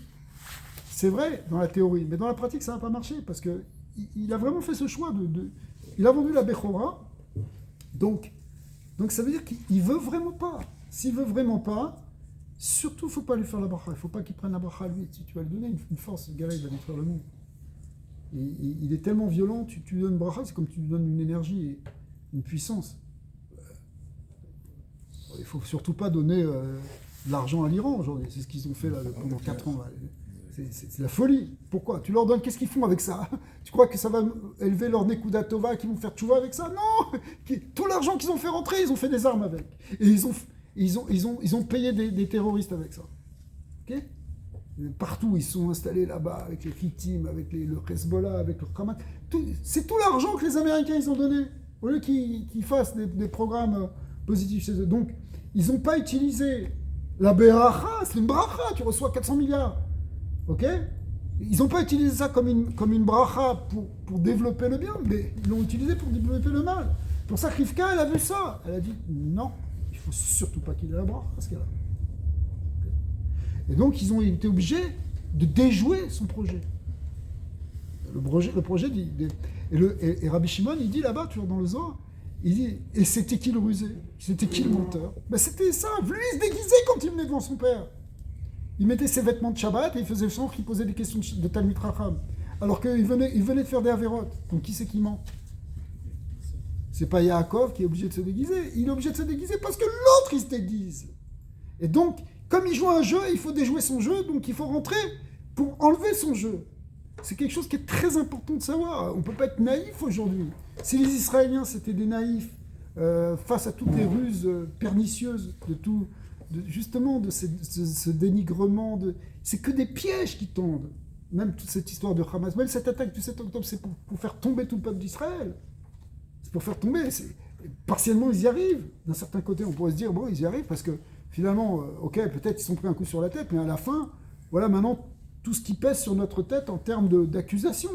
c'est vrai dans la théorie, mais dans la pratique, ça n'a pas marché, parce qu'il a vraiment fait ce choix il a vendu la Bechora, donc ça veut dire qu'il veut vraiment pas. S'il veut vraiment pas, surtout, il ne faut pas lui faire la bracha. Il ne faut pas qu'il prenne la bracha à lui. Si tu vas lui donner une force, ce gars-là, il va détruire le monde. Il est tellement violent, tu lui donnes une bracha, c'est comme tu lui donnes une énergie et une puissance. Il ne faut surtout pas donner de l'argent à l'Iran aujourd'hui. C'est ce qu'ils ont fait là, pendant 4 ans. Là. C'est la folie. Pourquoi? Tu leur donnes, qu'est-ce qu'ils font avec ça? Tu crois que ça va élever leur Nekuda Tova, qu'ils vont faire tchouva avec ça? Non! Tout l'argent qu'ils ont fait rentrer, ils ont fait des armes avec. Et ils ont payé des terroristes avec ça. Ok? Partout, ils sont installés là-bas, avec les Hittim, avec le Hezbollah, avec le Hamas. C'est tout l'argent que les Américains ils ont donné, au lieu qu'ils fassent des programmes positifs chez eux. Donc, ils n'ont pas utilisé la beracha, c'est une bracha, tu reçois 400 milliards. Ok? Ils n'ont pas utilisé ça comme une bracha pour développer le bien, mais ils l'ont utilisé pour développer le mal. Pour ça, Rivka, elle a vu ça. Elle a dit, non, il ne faut surtout pas qu'il ait la bracha, ce qu'elle a. Et donc, ils ont été obligés de déjouer son projet. Le projet dit... Et Rabbi Shimon, il dit là-bas, toujours dans le Zohar, il dit, et c'était qui le rusé? C'était qui le menteur? Ben, c'était ça. Lui, il se déguisait quand il venait devant son père. Il mettait ses vêtements de Shabbat et il faisait genre qu'il posait des questions de Talmud Racham. Alors qu'il venait de faire des Averot. Donc, qui c'est qui ment? C'est pas Yaakov qui est obligé de se déguiser. Il est obligé de se déguiser parce que l'autre, il se déguise. Et donc... Comme il joue un jeu, il faut déjouer son jeu, donc il faut rentrer pour enlever son jeu. C'est quelque chose qui est très important de savoir. On ne peut pas être naïf aujourd'hui. Si les Israéliens c'était des naïfs face à toutes les ruses pernicieuses justement de ce dénigrement, c'est que des pièges qui tendent. Même toute cette histoire de Hamas, même cette attaque du 7 octobre, c'est pour faire tomber tout le peuple d'Israël. C'est pour faire tomber. Partiellement, ils y arrivent. D'un certain côté, on pourrait se dire, bon, ils y arrivent parce que finalement, ok, peut-être ils sont pris un coup sur la tête, mais à la fin, voilà maintenant tout ce qui pèse sur notre tête en termes d'accusation.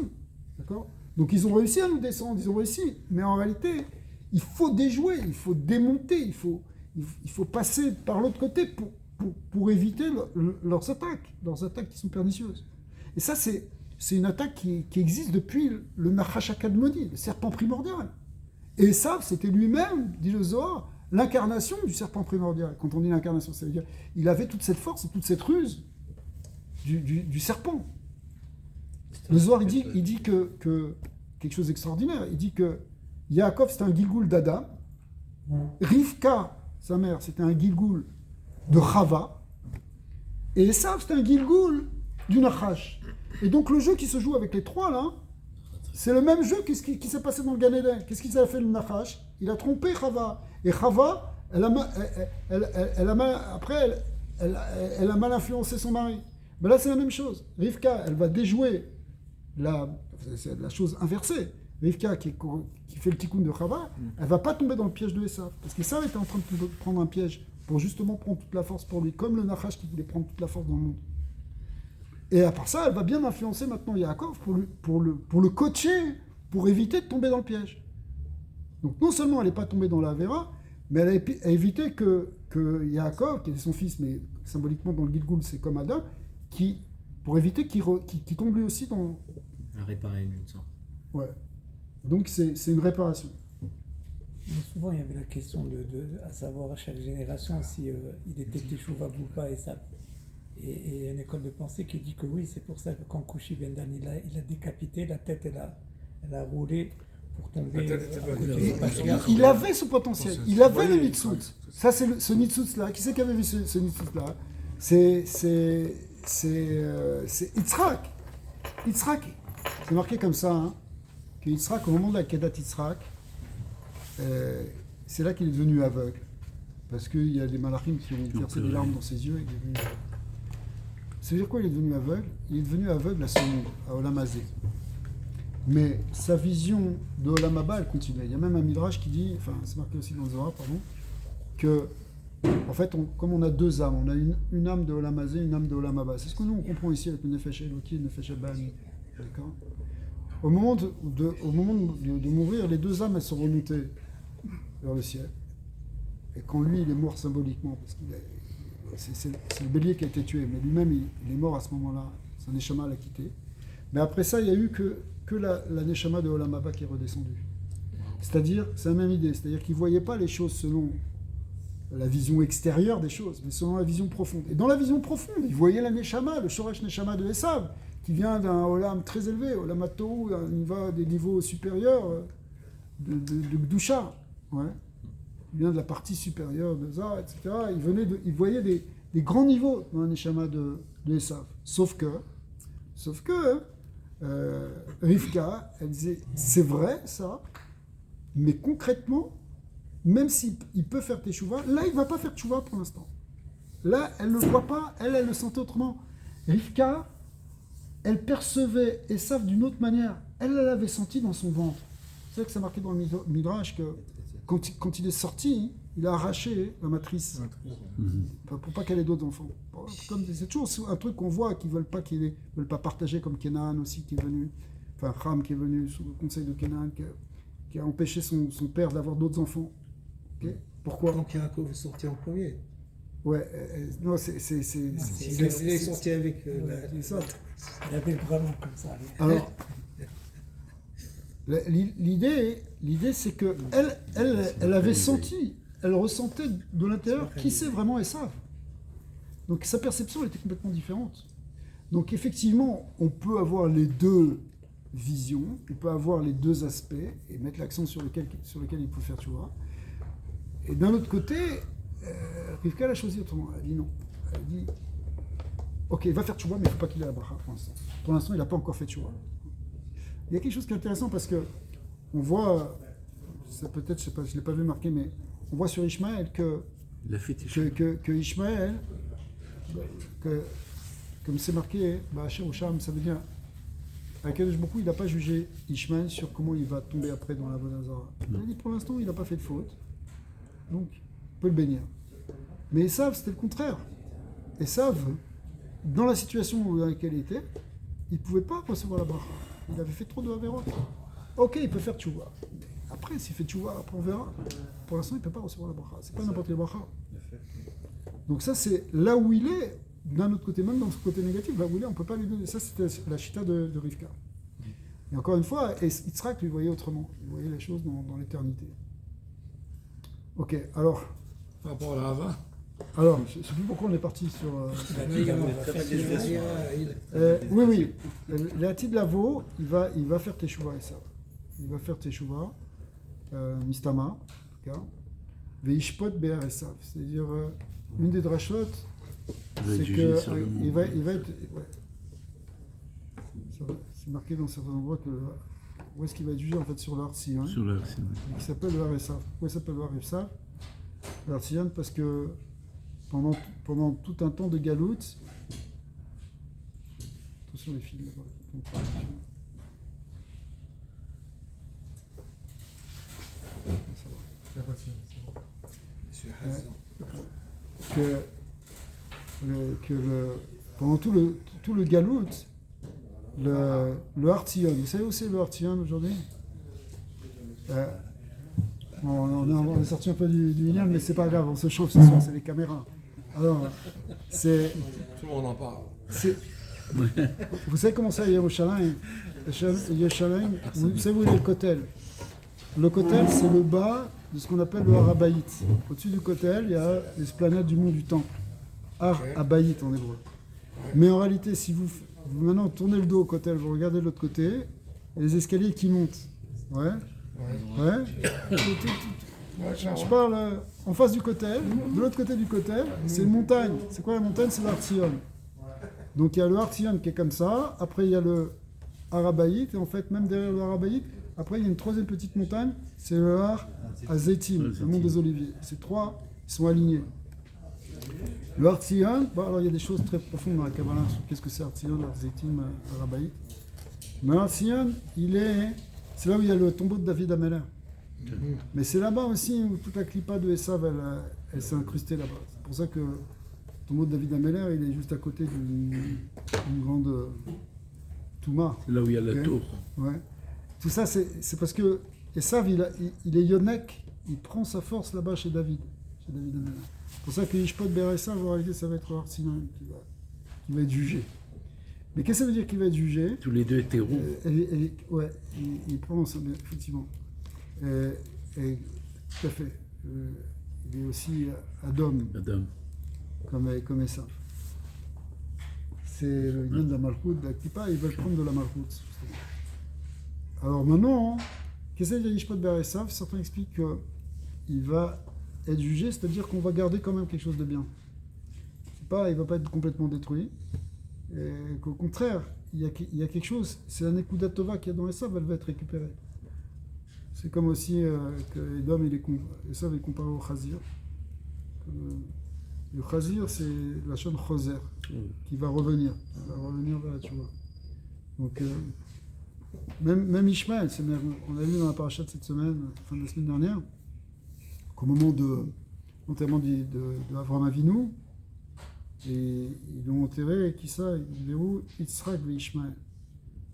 D'accord? Donc ils ont réussi à nous descendre, ils ont réussi. Mais en réalité, il faut déjouer, il faut démonter, il faut passer par l'autre côté pour éviter leurs attaques qui sont pernicieuses. Et ça, c'est une attaque qui existe depuis le Nachash HaKadmoni, le serpent primordial. Et ça, c'était lui-même, dit le Zohar, l'incarnation du serpent primordial. Quand on dit l'incarnation, ça veut dire il avait toute cette force et toute cette ruse du serpent. Le Zohar, il dit que quelque chose d'extraordinaire. Il dit que Yaakov, c'était un Gilgoul d'Adam. Rivka, sa mère, c'était un Gilgoul de Chava. Et Esav, c'était un Gilgoul du Nachash. Et donc le jeu qui se joue avec les trois, là, c'est le même jeu que ce qui s'est passé dans le Gan Eden. Qu'est-ce qu'il a fait le Nachash? Il a trompé Chava. Et Chava, elle a mal influencé son mari. Mais là, c'est la même chose. Rivka, elle va déjouer c'est la chose inversée. Rivka, qui fait le tikkun de Chava, elle ne va pas tomber dans le piège de Esav. Parce qu'Esav était en train de prendre un piège pour justement prendre toute la force pour lui, comme le Nachash qui voulait prendre toute la force dans le monde. Et à part ça, elle va bien influencer maintenant Yaakov pour le coacher, pour éviter de tomber dans le piège. Donc non seulement elle n'est pas tombée dans la Avera, mais elle a évité que Yaakov, qui est son fils, mais symboliquement dans le Gilgoul, c'est comme Adam, pour éviter qu'il tombe lui aussi dans... À réparer une sorte. Ouais. Donc c'est une réparation. Mais souvent, il y avait la question à savoir à chaque génération si il était teshuva ou pas, et ça. Et il y a une école de pensée qui dit que oui, c'est pour ça que quand Kushi Bendan il a décapité, la tête elle a roulé pour tomber. Il avait ce potentiel, il avait le Nitzutz. Ça, c'est ce Nitzutz-là. Qui c'est qui avait vu ce Nitzutz-là? C'est Yitzhak. Yitzhak, c'est marqué comme ça, hein, que Yitzhak, au moment de la Kedat Yitzhak, c'est là qu'il est devenu aveugle. Parce qu'il y a des malachim qui ont versé des larmes dans ses yeux. Ça veut dire quoi, il est devenu aveugle? Il est devenu aveugle à son monde, à Olam Hazé. Mais sa vision de Olam Haba, elle continuait. Il y a même un midrash qui dit, enfin c'est marqué aussi dans le Zohar, pardon, que en fait, comme on a deux âmes, on a une âme de Olam Hazé, une âme de Olam Haba. C'est ce que nous on comprend ici avec le Nefesh Eloki et le Nefesh Abani. D'accord? Au moment de mourir, les deux âmes elles sont remontées vers le ciel. Et quand lui il est mort symboliquement, parce qu'il c'est le bélier qui a été tué, mais lui-même il est mort à ce moment-là, son Neshama l'a quitté. Mais après ça, il n'y a eu que la Neshama de Olam Haba qui est redescendue. C'est-à-dire, c'est la même idée, c'est-à-dire qu'il ne voyait pas les choses selon la vision extérieure des choses, mais selon la vision profonde. Et dans la vision profonde, il voyait la Neshama, le Shoresh Neshama de Esav, qui vient d'un Olam très élevé, Olam Hatou, des niveaux supérieurs de Gdusha. Ouais. Il vient de la partie supérieure de Zah, etc. Il voyait des grands niveaux dans la Neshama de Esav. Sauf que Rivka, elle disait, c'est vrai ça, mais concrètement, même s'il peut faire teshuva, là il ne va pas faire teshuva pour l'instant. Là, elle ne le voit pas, elle le sentait autrement. Rivka, elle percevait Esav d'une autre manière. Elle l'avait senti dans son ventre. C'est vrai que c'est marqué dans le Midrash que quand il est sorti, il a arraché la matrice. Enfin, pour pas qu'elle ait d'autres enfants. C'est toujours un truc qu'on voit qu'ils veulent pas partager, comme Kenan aussi qui est venu, enfin Ham qui est venu sous le conseil de Kenan, qui a empêché son père d'avoir d'autres enfants. Okay. Pourquoi? Donc Yaakov est sorti en premier. Ouais, non, Il est sorti avec ça. Il avait le bras long comme ça. Alors, l'idée c'est que elle avait senti, elle ressentait de l'intérieur qui c'est vraiment Esav. Donc sa perception elle était complètement différente. Donc effectivement, on peut avoir les deux visions, on peut avoir les deux aspects et mettre l'accent sur lequel il faut faire, tu vois. Et d'un autre côté, Rivka l'a choisi autrement. Elle a dit non. Elle a dit, ok, il va faire tchouva, mais il ne faut pas qu'il ait la bracha pour l'instant. Pour l'instant, il n'a pas encore fait tchouva. Il y a quelque chose qui est intéressant parce que on voit, ça peut-être, je sais pas, je ne l'ai pas vu marqué, mais on voit sur Ishmaël que Ishmaël, comme c'est marqué, Ba'asher Usham, ça veut dire, Akadosh Baruch Hu, il n'a pas jugé Ishmaël sur comment il va tomber après dans la Avodah. Il a dit pour l'instant, il n'a pas fait de faute, donc on peut le bénir. Mais Esav, c'était le contraire. Esav, dans la situation dans laquelle il était, il ne pouvait pas recevoir la bracha. Il avait fait trop de avérotes. Ok, il peut faire tchouva. Après, s'il fait tchouva, après on verra. Pour l'instant, il ne peut pas recevoir la bracha. C'est pas n'importe quelle bracha. Donc ça, c'est là où il est. D'un autre côté, même dans ce côté négatif, là où il est, on ne peut pas lui donner. Ça, c'était la chita de Rivka. Et encore une fois, Yitzhak lui voyait autrement. Il voyait les choses dans l'éternité. Ok, alors... Par rapport à la Hava. Alors, je ne sais plus pourquoi on est parti sur... oui. L'Ati de Lavo, il va faire Teshuvah et ça. Il va faire Teshuvah, Mistama, en tout cas. Veishpot Be'er Esav. C'est-à-dire, une des drachot, c'est qu'il va être... Ouais. C'est marqué dans certains endroits que... Où est-ce qu'il va être jugé en fait sur l'Artsion, Sur l'Artsion. Qui s'appelle le Esav. Pourquoi il s'appelle le Esav? L'Artsion parce que pendant tout un temps de galout, attention les filles là-bas. Pendant tout le galout, le Artsion, vous savez où c'est le Artsion aujourd'hui? On est sorti un peu du ligne, mais c'est pas grave, on se chauffe ce soir, c'est les caméras. Alors, c'est... Tout le monde en parle. Vous savez comment ça, Yerushalayim? Yerushalayim, vous savez où est le Kotel? Le Kotel, c'est le bas de ce qu'on appelle le Har Habayit. Au-dessus du Kotel, il y a l'esplanade du mont du Temple. Har Habayit en hébreu. Mais en réalité, si vous maintenant tournez le dos au Kotel, vous regardez de l'autre côté, il y a les escaliers qui montent. Ouais. Je parle en face du Kotel. De l'autre côté du Kotel, c'est une montagne. C'est quoi la montagne? C'est l'Artsion. Donc il y a le Artsion qui est comme ça. Après il y a le Har Habayit. Et en fait, même derrière le Har Habayit, après il y a une troisième petite montagne. C'est le Har Hazeitim, le mont des Oliviers. Ces trois, ils sont alignés. Le Artsion, alors il y a des choses très profondes dans la Kabbalah sur qu'est-ce que c'est Artsion, Hazeitim, Har Habayit. Mais l'Artsion, c'est là où il y a le tombeau de David Ameller. Mais c'est là-bas aussi où toute la clipa de Esav, elle s'est incrustée là-bas. C'est pour ça que le tombeau de David Ameller, il est juste à côté d'une grande Touma. C'est là où il y a la tour. Ouais. Tout ça, c'est parce que Esav, il est Yonek, il prend sa force là-bas chez David Ameller. C'est pour ça que Ishpot Be'er Esav, en réalité, ça va être Artsion qui va être jugé. Mais qu'est-ce que ça veut dire qu'il va être jugé? Tous les deux hétéros. Ouais, il prend ça, effectivement. Tout à fait. il est aussi Adam, Adam. comme Esav. C'est le nom de la Malchut, de la Kippa, ils veulent prendre de la Malchut. Justement. Alors maintenant, qu'est-ce que c'est Yishpat Ber Esav? Certains expliquent qu'il va être jugé, c'est-à-dire qu'on va garder quand même quelque chose de bien. Il ne va pas être complètement détruit. Et qu'au contraire, il y a quelque chose, c'est un Nekuda Tova qu'il y a dans Esav, elle va être récupérée. C'est comme aussi que Esav est comparé au Chazir. Le Chazir, c'est la chaîne Choser, qui va revenir vers la Tchouva. Donc, même Ishmaël, on a vu dans la paracha de cette semaine, fin de la semaine dernière, qu'au moment de l'enterrement d'Avraham Avinu, et ils l'ont enterré, qui ça? Il est où? Yitzhak et Ishmaël.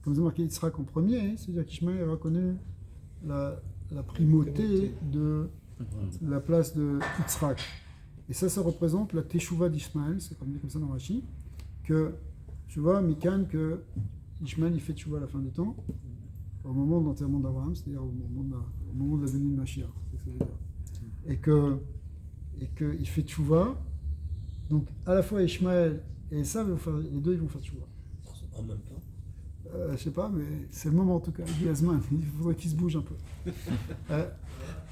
Comme c'est marqué Yitzhak en premier, c'est-à-dire qu'Ishmaël a reconnu la primauté de la place de Yitzhak. Et ça représente la Teshuvah d'Ishmaël, c'est comme ça dans Rashi, que tu vois, Mikan, que Ishmaël il fait Teshuvah à la fin du temps, au moment de l'enterrement d'Abraham, c'est-à-dire au moment de la venue de Mashiach. Et qu'il fait Teshuvah, donc à la fois Ishmaël et Esav, les deux ils vont faire Teshuvah. En même temps. Je sais pas, mais c'est le moment en tout cas. Yazman, il faudrait qu'il se bouge un peu.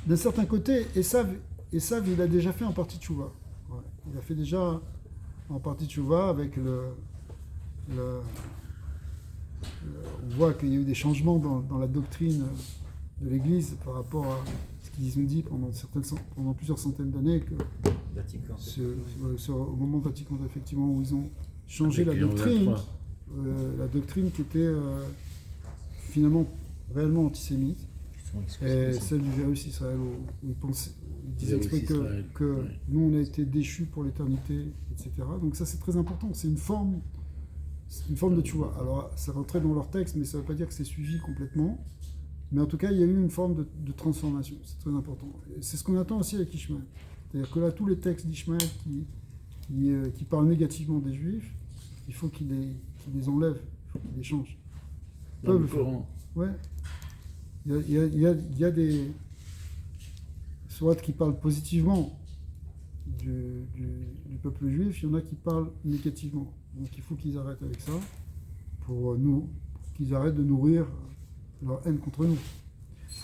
D'un certain côté, Esav, il a déjà fait en partie Teshuvah. Ouais. Il a fait déjà en partie Teshuvah avec on voit qu'il y a eu des changements dans la doctrine de l'Église par rapport à ce qu'ils ont dit pendant plusieurs centaines d'années, que au moment de Vatican, effectivement, où ils ont changé la doctrine qui était finalement réellement antisémite, et celle du Virus Israël, où ils disaient exprès que nous on a été déchus pour l'éternité, etc. Donc ça c'est très important, c'est une forme de tchouva. Alors ça rentrait dans leur texte, mais ça ne veut pas dire que c'est suivi complètement. Mais en tout cas, il y a eu une forme de transformation, c'est très important. Et c'est ce qu'on attend aussi avec Ishmaël. C'est-à-dire que là, tous les textes d'Ishmaël qui parlent négativement des Juifs, il faut qu'il les enlève, il faut qu'il les change. Dans le Coran. Ouais. Il y a des sourates qui parlent positivement du peuple juif, il y en a qui parlent négativement. Donc il faut qu'ils arrêtent avec ça, pour qu'ils arrêtent de nourrir leur haine contre nous.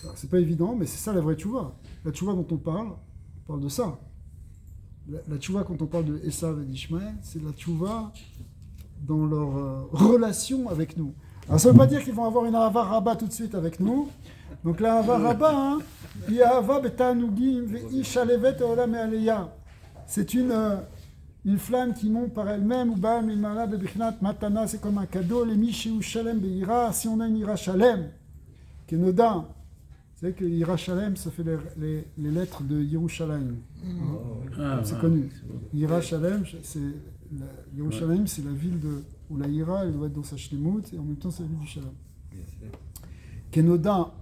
Alors, c'est pas évident, mais c'est ça la vraie tchouva. La tchouva dont on parle de ça. La tchouva, quand on parle de Esav et d'Ishmaël, c'est la tchouva dans leur relation avec nous. Alors ça ne veut pas dire qu'ils vont avoir une Ahava Rabba tout de suite avec nous. Donc la Ahava Rabba, c'est une flamme qui monte par elle-même, ou matana, c'est comme un cadeau, les Mishéou Shalem Be'ira, si on a une Ira Shalem, qui est Noda. Vous savez que Ira Shalem, ça fait les lettres de Yerushalayim. C'est connu. Ira Shalem, Yerushalayim, c'est la ville où la Ira, elle doit être dans sa Shlemut, et en même temps, c'est la ville du Shalem. Kenoda,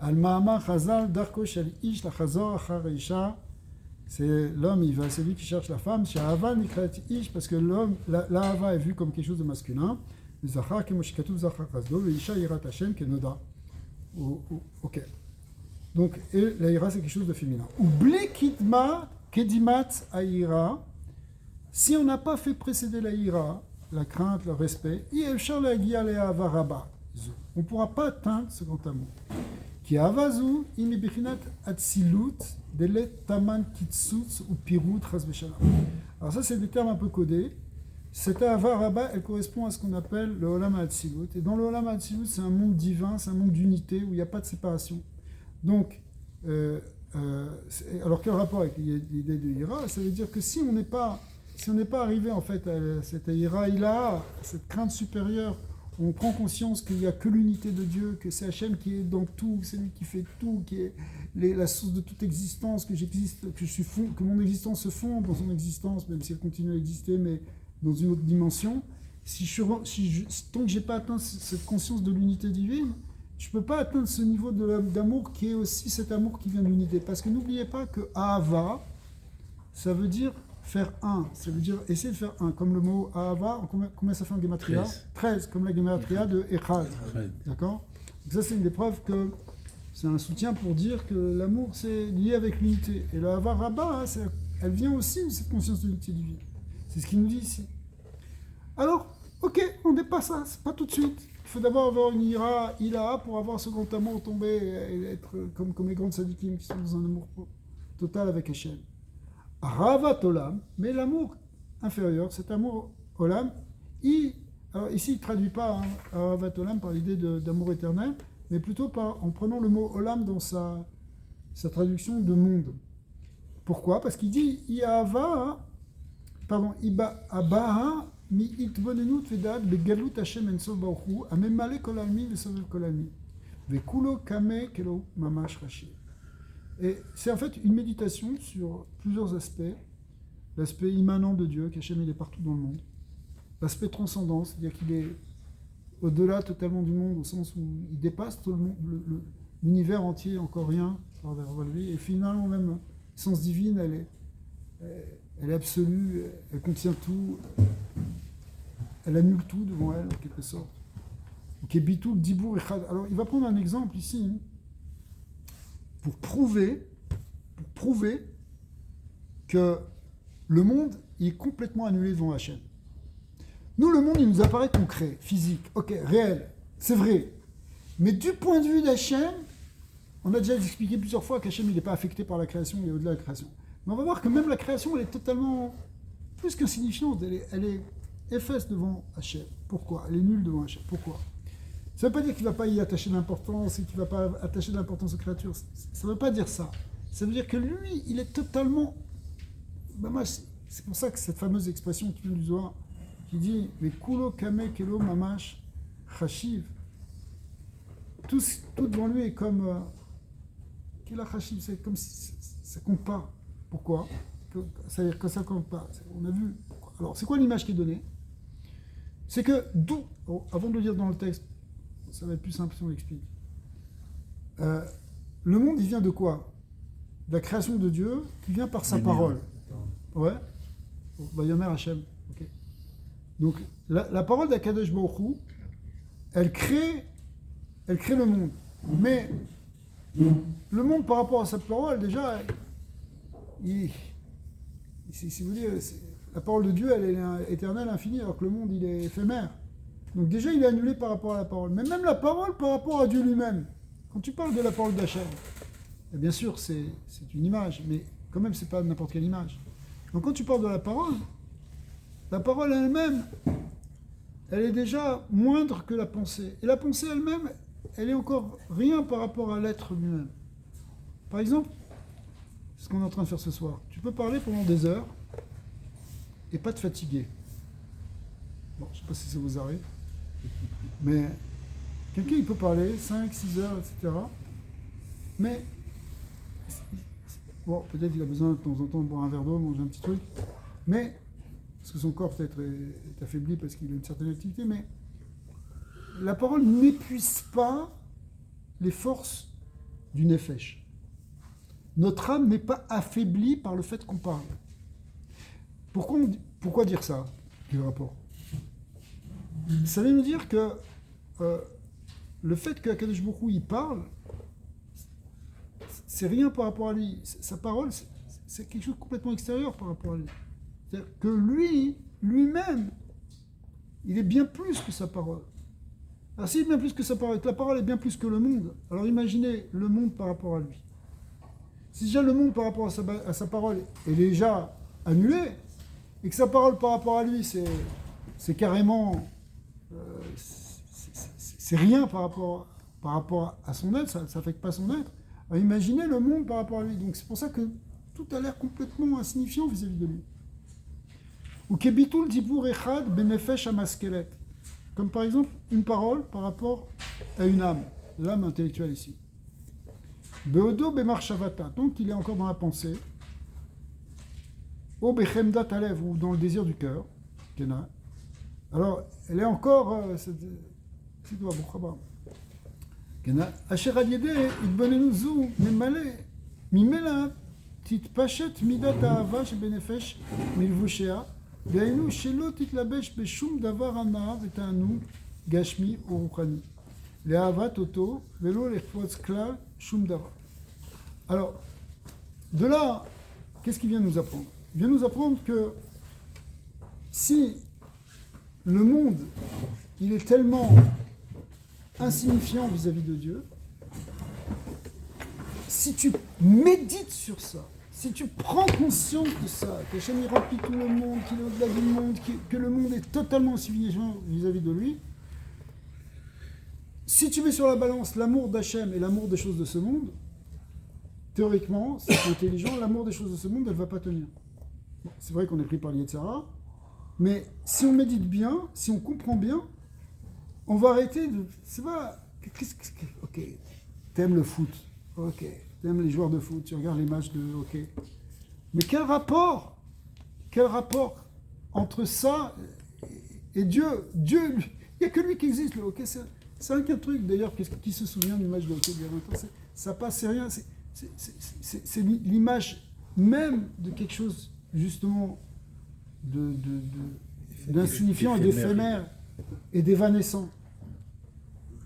Al-Ma'ama Chazal, Darko Shal Ish, la Chazor, Achar Isha, c'est l'homme, c'est lui qui cherche la femme, Sha'ava Nikrat Ish, parce que l'homme, l'Ahava est vu comme quelque chose de masculin, Zachar, Kemoshikatu, Zachar Chazdo, le Isha, Irat Hashem, Kenoda. Ok. Donc, et la Ira, c'est quelque chose de féminin. Oubli Kidma, Kedimat Aïra, si on n'a pas fait précéder la Ira, la crainte, le respect, on ne pourra pas atteindre ce grand amour. Qui avazu imibichinat atzilut dele taman kitsutz ou pirut chasveshalam. Alors ça, c'est des termes un peu codés. Cette Ahava Rabba, elle correspond à ce qu'on appelle le Olam HaAtzilut. Et dans le Olam HaAtzilut, c'est un monde divin, c'est un monde d'unité où il n'y a pas de séparation. Donc, alors quel rapport avec l'idée de Ira? Ça veut dire que si on n'est pas arrivé en fait à cette Ira, cette crainte supérieure, on prend conscience qu'il n'y a que l'unité de Dieu, que c'est Hachem qui est dans tout, c'est lui qui fait tout, qui est la source de toute existence, que mon existence se fonde dans son existence, même si elle continue à exister, mais dans une autre dimension. Tant que je n'ai pas atteint cette conscience de l'unité divine, je ne peux pas atteindre ce niveau d'amour qui est aussi cet amour qui vient de l'unité. Parce que n'oubliez pas que Ahava, ça veut dire faire un, ça veut dire essayer de faire un, comme le mot Ahava, combien ça fait en Gematria? 13, comme la Gematria de Echad. D'accord? Donc ça c'est une des preuves que C'est un soutien pour dire que l'amour, c'est lié avec l'unité. Et le Hava Rabba, elle vient aussi de cette conscience de l'unité divine. C'est ce qu'il nous dit ici. Alors, ok, on dépasse ça, c'est pas tout de suite. Il faut d'abord avoir une ira pour avoir ce grand amour tombé et être comme les grands sadikim qui sont dans un amour total avec Hachem. Ravat Olam, mais l'amour inférieur, cet amour Olam, alors ici il ne traduit pas Ravat Olam par l'idée d'amour éternel, mais plutôt en prenant le mot Olam dans sa traduction de monde. Pourquoi? Parce qu'il dit Iba Abaha mi itbonenut vedat begalut Hashem ensof baruch hu amemale kol almin vesovev kol almin vekulo kame kelo mamash rashi. Et c'est en fait une méditation sur plusieurs aspects. L'aspect immanent de Dieu, qu'Hachem il est partout dans le monde. L'aspect transcendant, c'est-à-dire qu'il est au-delà totalement du monde, au sens où il dépasse tout l'univers entier, encore rien par derrière lui. Et finalement, même l'essence divine, elle est absolue, elle contient tout, elle annule tout devant elle, en quelque sorte. Donc, Bitul Dibur Echad. Alors, il va prendre un exemple ici, pour prouver que le monde est complètement annulé devant Hachem. Nous, le monde, il nous apparaît concret, physique, ok, réel, c'est vrai. Mais du point de vue d'Hachem, on a déjà expliqué plusieurs fois qu'Hachem, il n'est pas affecté par la création, il est au-delà de la création. Mais on va voir que même la création, elle est totalement plus qu'insignifiante, elle est efface devant Hachem. Pourquoi? Elle est nulle devant Hachem. Pourquoi? Ça ne veut pas dire qu'il ne va pas y attacher d'importance et qu'il ne va pas attacher d'importance aux créatures. Ça ne veut pas dire ça. Ça veut dire que lui, il est totalement... C'est pour ça que cette fameuse expression qui vient du Zohar, qui dit « Mais kulo kame kelo mamash chashiv » tout devant lui est comme... Kela chashiv, c'est comme si ça ne compte pas. Pourquoi? Ça veut dire que ça ne compte pas. On a vu. Alors, c'est quoi l'image qui est donnée? C'est que d'où... Avant de le dire dans le texte, ça va être plus simple si on l'explique. Le monde, il vient de quoi? De la création de Dieu, qui vient par sa parole. Ouais. Vayomer Hashem. Okay. Donc, la parole d'Akadosh Baruch Hu, elle crée le monde. Mais le monde, par rapport à sa parole, déjà, si vous dites, la parole de Dieu, elle est éternelle, infinie, alors que le monde, il est éphémère. Donc déjà, il est annulé par rapport à la parole. Mais même la parole par rapport à Dieu lui-même. Quand tu parles de la parole d'Hachem, bien sûr, c'est une image, mais quand même, c'est pas n'importe quelle image. Donc quand tu parles de la parole elle-même, elle est déjà moindre que la pensée. Et la pensée elle-même, elle est encore rien par rapport à l'être lui-même. Par exemple, c'est ce qu'on est en train de faire ce soir. Tu peux parler pendant des heures et pas te fatiguer. Bon, je ne sais pas si ça vous arrive. Mais quelqu'un, il peut parler 5, 6 heures, etc. Mais, bon, peut-être qu'il a besoin de temps en temps de boire un verre d'eau, manger un petit truc. Mais, parce que son corps peut-être est affaibli parce qu'il a une certaine activité, mais la parole n'épuise pas les forces du nefesh. Notre âme n'est pas affaiblie par le fait qu'on parle. Pourquoi dire ça? Quel rapport? Ça veut nous dire que le fait qu'Akadosh Baruch Hu il parle, c'est rien par rapport à lui. Sa parole, c'est quelque chose de complètement extérieur par rapport à lui. C'est-à-dire que lui-même, il est bien plus que sa parole. Alors s'il est bien plus que sa parole, que la parole est bien plus que le monde, alors imaginez le monde par rapport à lui. Si déjà le monde par rapport à sa parole est déjà annulé, et que sa parole par rapport à lui, c'est carrément... c'est rien par rapport à son être, ça n'affecte pas son être. Alors imaginez le monde par rapport à lui. Donc c'est pour ça que tout a l'air complètement insignifiant vis-à-vis de lui. Ou kebitul dibur echad benefesh amaskelet. Comme par exemple une parole par rapport à une âme, l'âme intellectuelle ici. Beodo bemarchavata, donc il est encore dans la pensée. O bechemdat alev, ou dans le désir du cœur. Alors, elle est encore... c'est toi, Boukhaba. Asher al-yedeh, itbonenu zu, memale, mimela, titpachet midat ha'ava shebenefesh milvushea, ve'aynu shelo titlabesh beshum davar hanav et ha'anug gashmi ou ruchani. les Avat Oto, Velo les Klal Shum Davar. Alors, de là, qu'est-ce qu'il vient nous apprendre? Il vient nous apprendre que si le monde, il est tellement insignifiant vis-à-vis de Dieu, si tu médites sur ça, si tu prends conscience de ça, qu'Hachem remplit tout le monde, qu'il est au-delà du monde, que le monde est totalement insignifiant vis-à-vis de lui, si tu mets sur la balance l'amour d'Hachem et l'amour des choses de ce monde, théoriquement, si tu es intelligent, l'amour des choses de ce monde, elle ne va pas tenir. Bon, c'est vrai qu'on est pris par l'Yetzara, mais si on médite bien, si on comprend bien, on va arrêter de... C'est pas... Ok, t'aimes le foot, ok, t'aimes les joueurs de foot, tu regardes les matchs de hockey. Mais quel rapport entre ça et Dieu? Dieu, il n'y a que lui qui existe, le hockey. C'est un truc, d'ailleurs, qui se souvient du match de hockey d'il y a 20 ans? Ça passe, c'est rien. C'est l'image même de quelque chose, justement, d'insignifiant et d'éphémère et d'évanescent.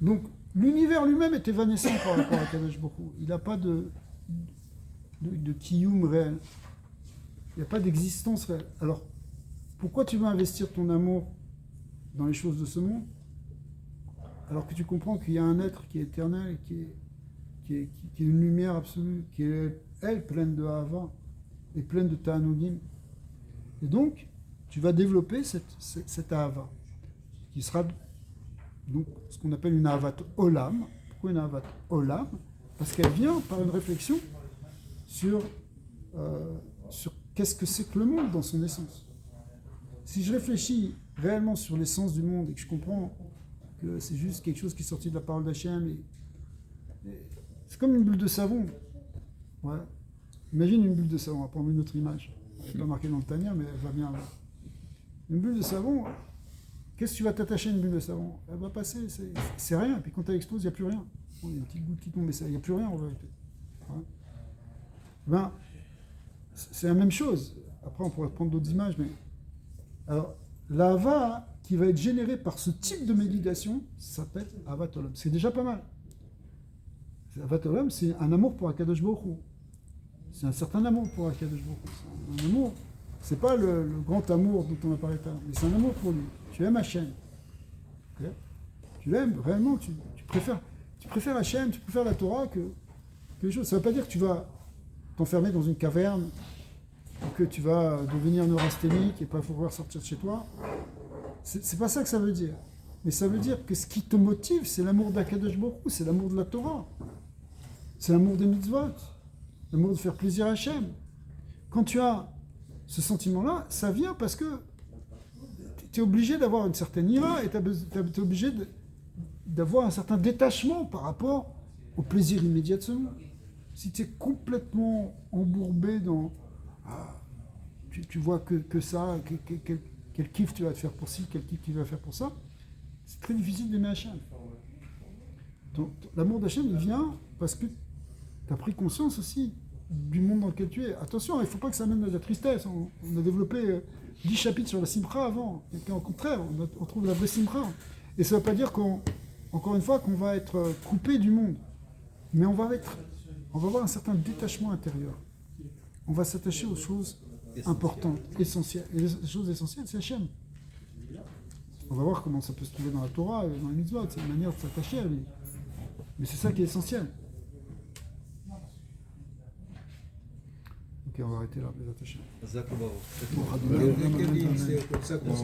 Donc, l'univers lui-même est évanescent par rapport à Kadosh Baruch Hu. Il n'a pas de kiyum réel. Il n'y a pas d'existence réelle. Alors, pourquoi tu veux investir ton amour dans les choses de ce monde, alors que tu comprends qu'il y a un être qui est éternel, qui est une lumière absolue, qui est, elle, pleine de Hava et pleine de Ta'anugim. Et donc, tu vas développer cette Hava, qui sera donc ce qu'on appelle une Ahavat Olam. Pourquoi une Ahavat Olam? Parce qu'elle vient par une réflexion sur qu'est-ce que c'est que le monde dans son essence. Si je réfléchis réellement sur l'essence du monde et que je comprends que c'est juste quelque chose qui est sorti de la parole d'Hachem, c'est comme une bulle de savon. Ouais. Imagine une bulle de savon, on va prendre une autre image. Elle n'est pas marquée dans le Tania, mais elle va bien là. Une bulle de savon, qu'est-ce que tu vas t'attacher à une bulle de savon? Elle va passer, c'est rien. Puis quand elle explose, il n'y a plus rien. Bon, il y a une petite goutte qui tombe, mais il n'y a plus rien en vérité. Ouais. Ben, c'est la même chose. Après, on pourrait prendre d'autres images, mais... Alors, l'Ava qui va être générée par ce type de méditation s'appelle Ahavat Olam. C'est déjà pas mal. Ahavat Olam, c'est un amour pour Akadosh Baruch Hu. C'est un certain amour pour Akadosh Baruch Hu. C'est un amour. C'est pas le grand amour dont on a parlé tout à l'heure, mais c'est un amour pour lui. Tu aimes Hachem. Okay? Tu l'aimes vraiment. Tu préfères Hachem, tu préfères la Torah que les choses. Ça ne veut pas dire que tu vas t'enfermer dans une caverne, que tu vas devenir neurasthénique et pas pouvoir sortir de chez toi. C'est pas ça que ça veut dire. Mais ça veut dire que ce qui te motive, c'est l'amour d'Akadosh Baruch Hu, c'est l'amour de la Torah. C'est l'amour des mitzvot, l'amour de faire plaisir à Hachem. Quand tu as ce sentiment-là, ça vient parce que tu es obligé d'avoir une certaine ira et tu es obligé d'avoir un certain détachement par rapport au plaisir immédiat de ce monde. Si tu es complètement embourbé dans... tu vois que ça, quel kiff tu vas te faire pour ci, quel kiff tu vas faire pour ça, c'est très difficile d'aimer Hachem. Donc l'amour d'Hachem, il vient parce que tu as pris conscience aussi du monde dans lequel tu es. Attention, il ne faut pas que ça amène à la tristesse. On a développé 10 chapitres sur la simcha avant. Et au contraire, on trouve la vraie simcha. Et ça ne veut pas dire encore une fois, qu'on va être coupé du monde. Mais on va avoir un certain détachement intérieur. On va s'attacher aux choses importantes, essentielles. Et les choses essentielles, c'est Hachem. On va voir comment ça peut se trouver dans la Torah, dans les mitzvot. C'est une manière de s'attacher à lui. Mais c'est ça qui est essentiel. Ok, on va arrêter là, les attachés. Zach Obaro. Quel livre c'est comme ça qu'on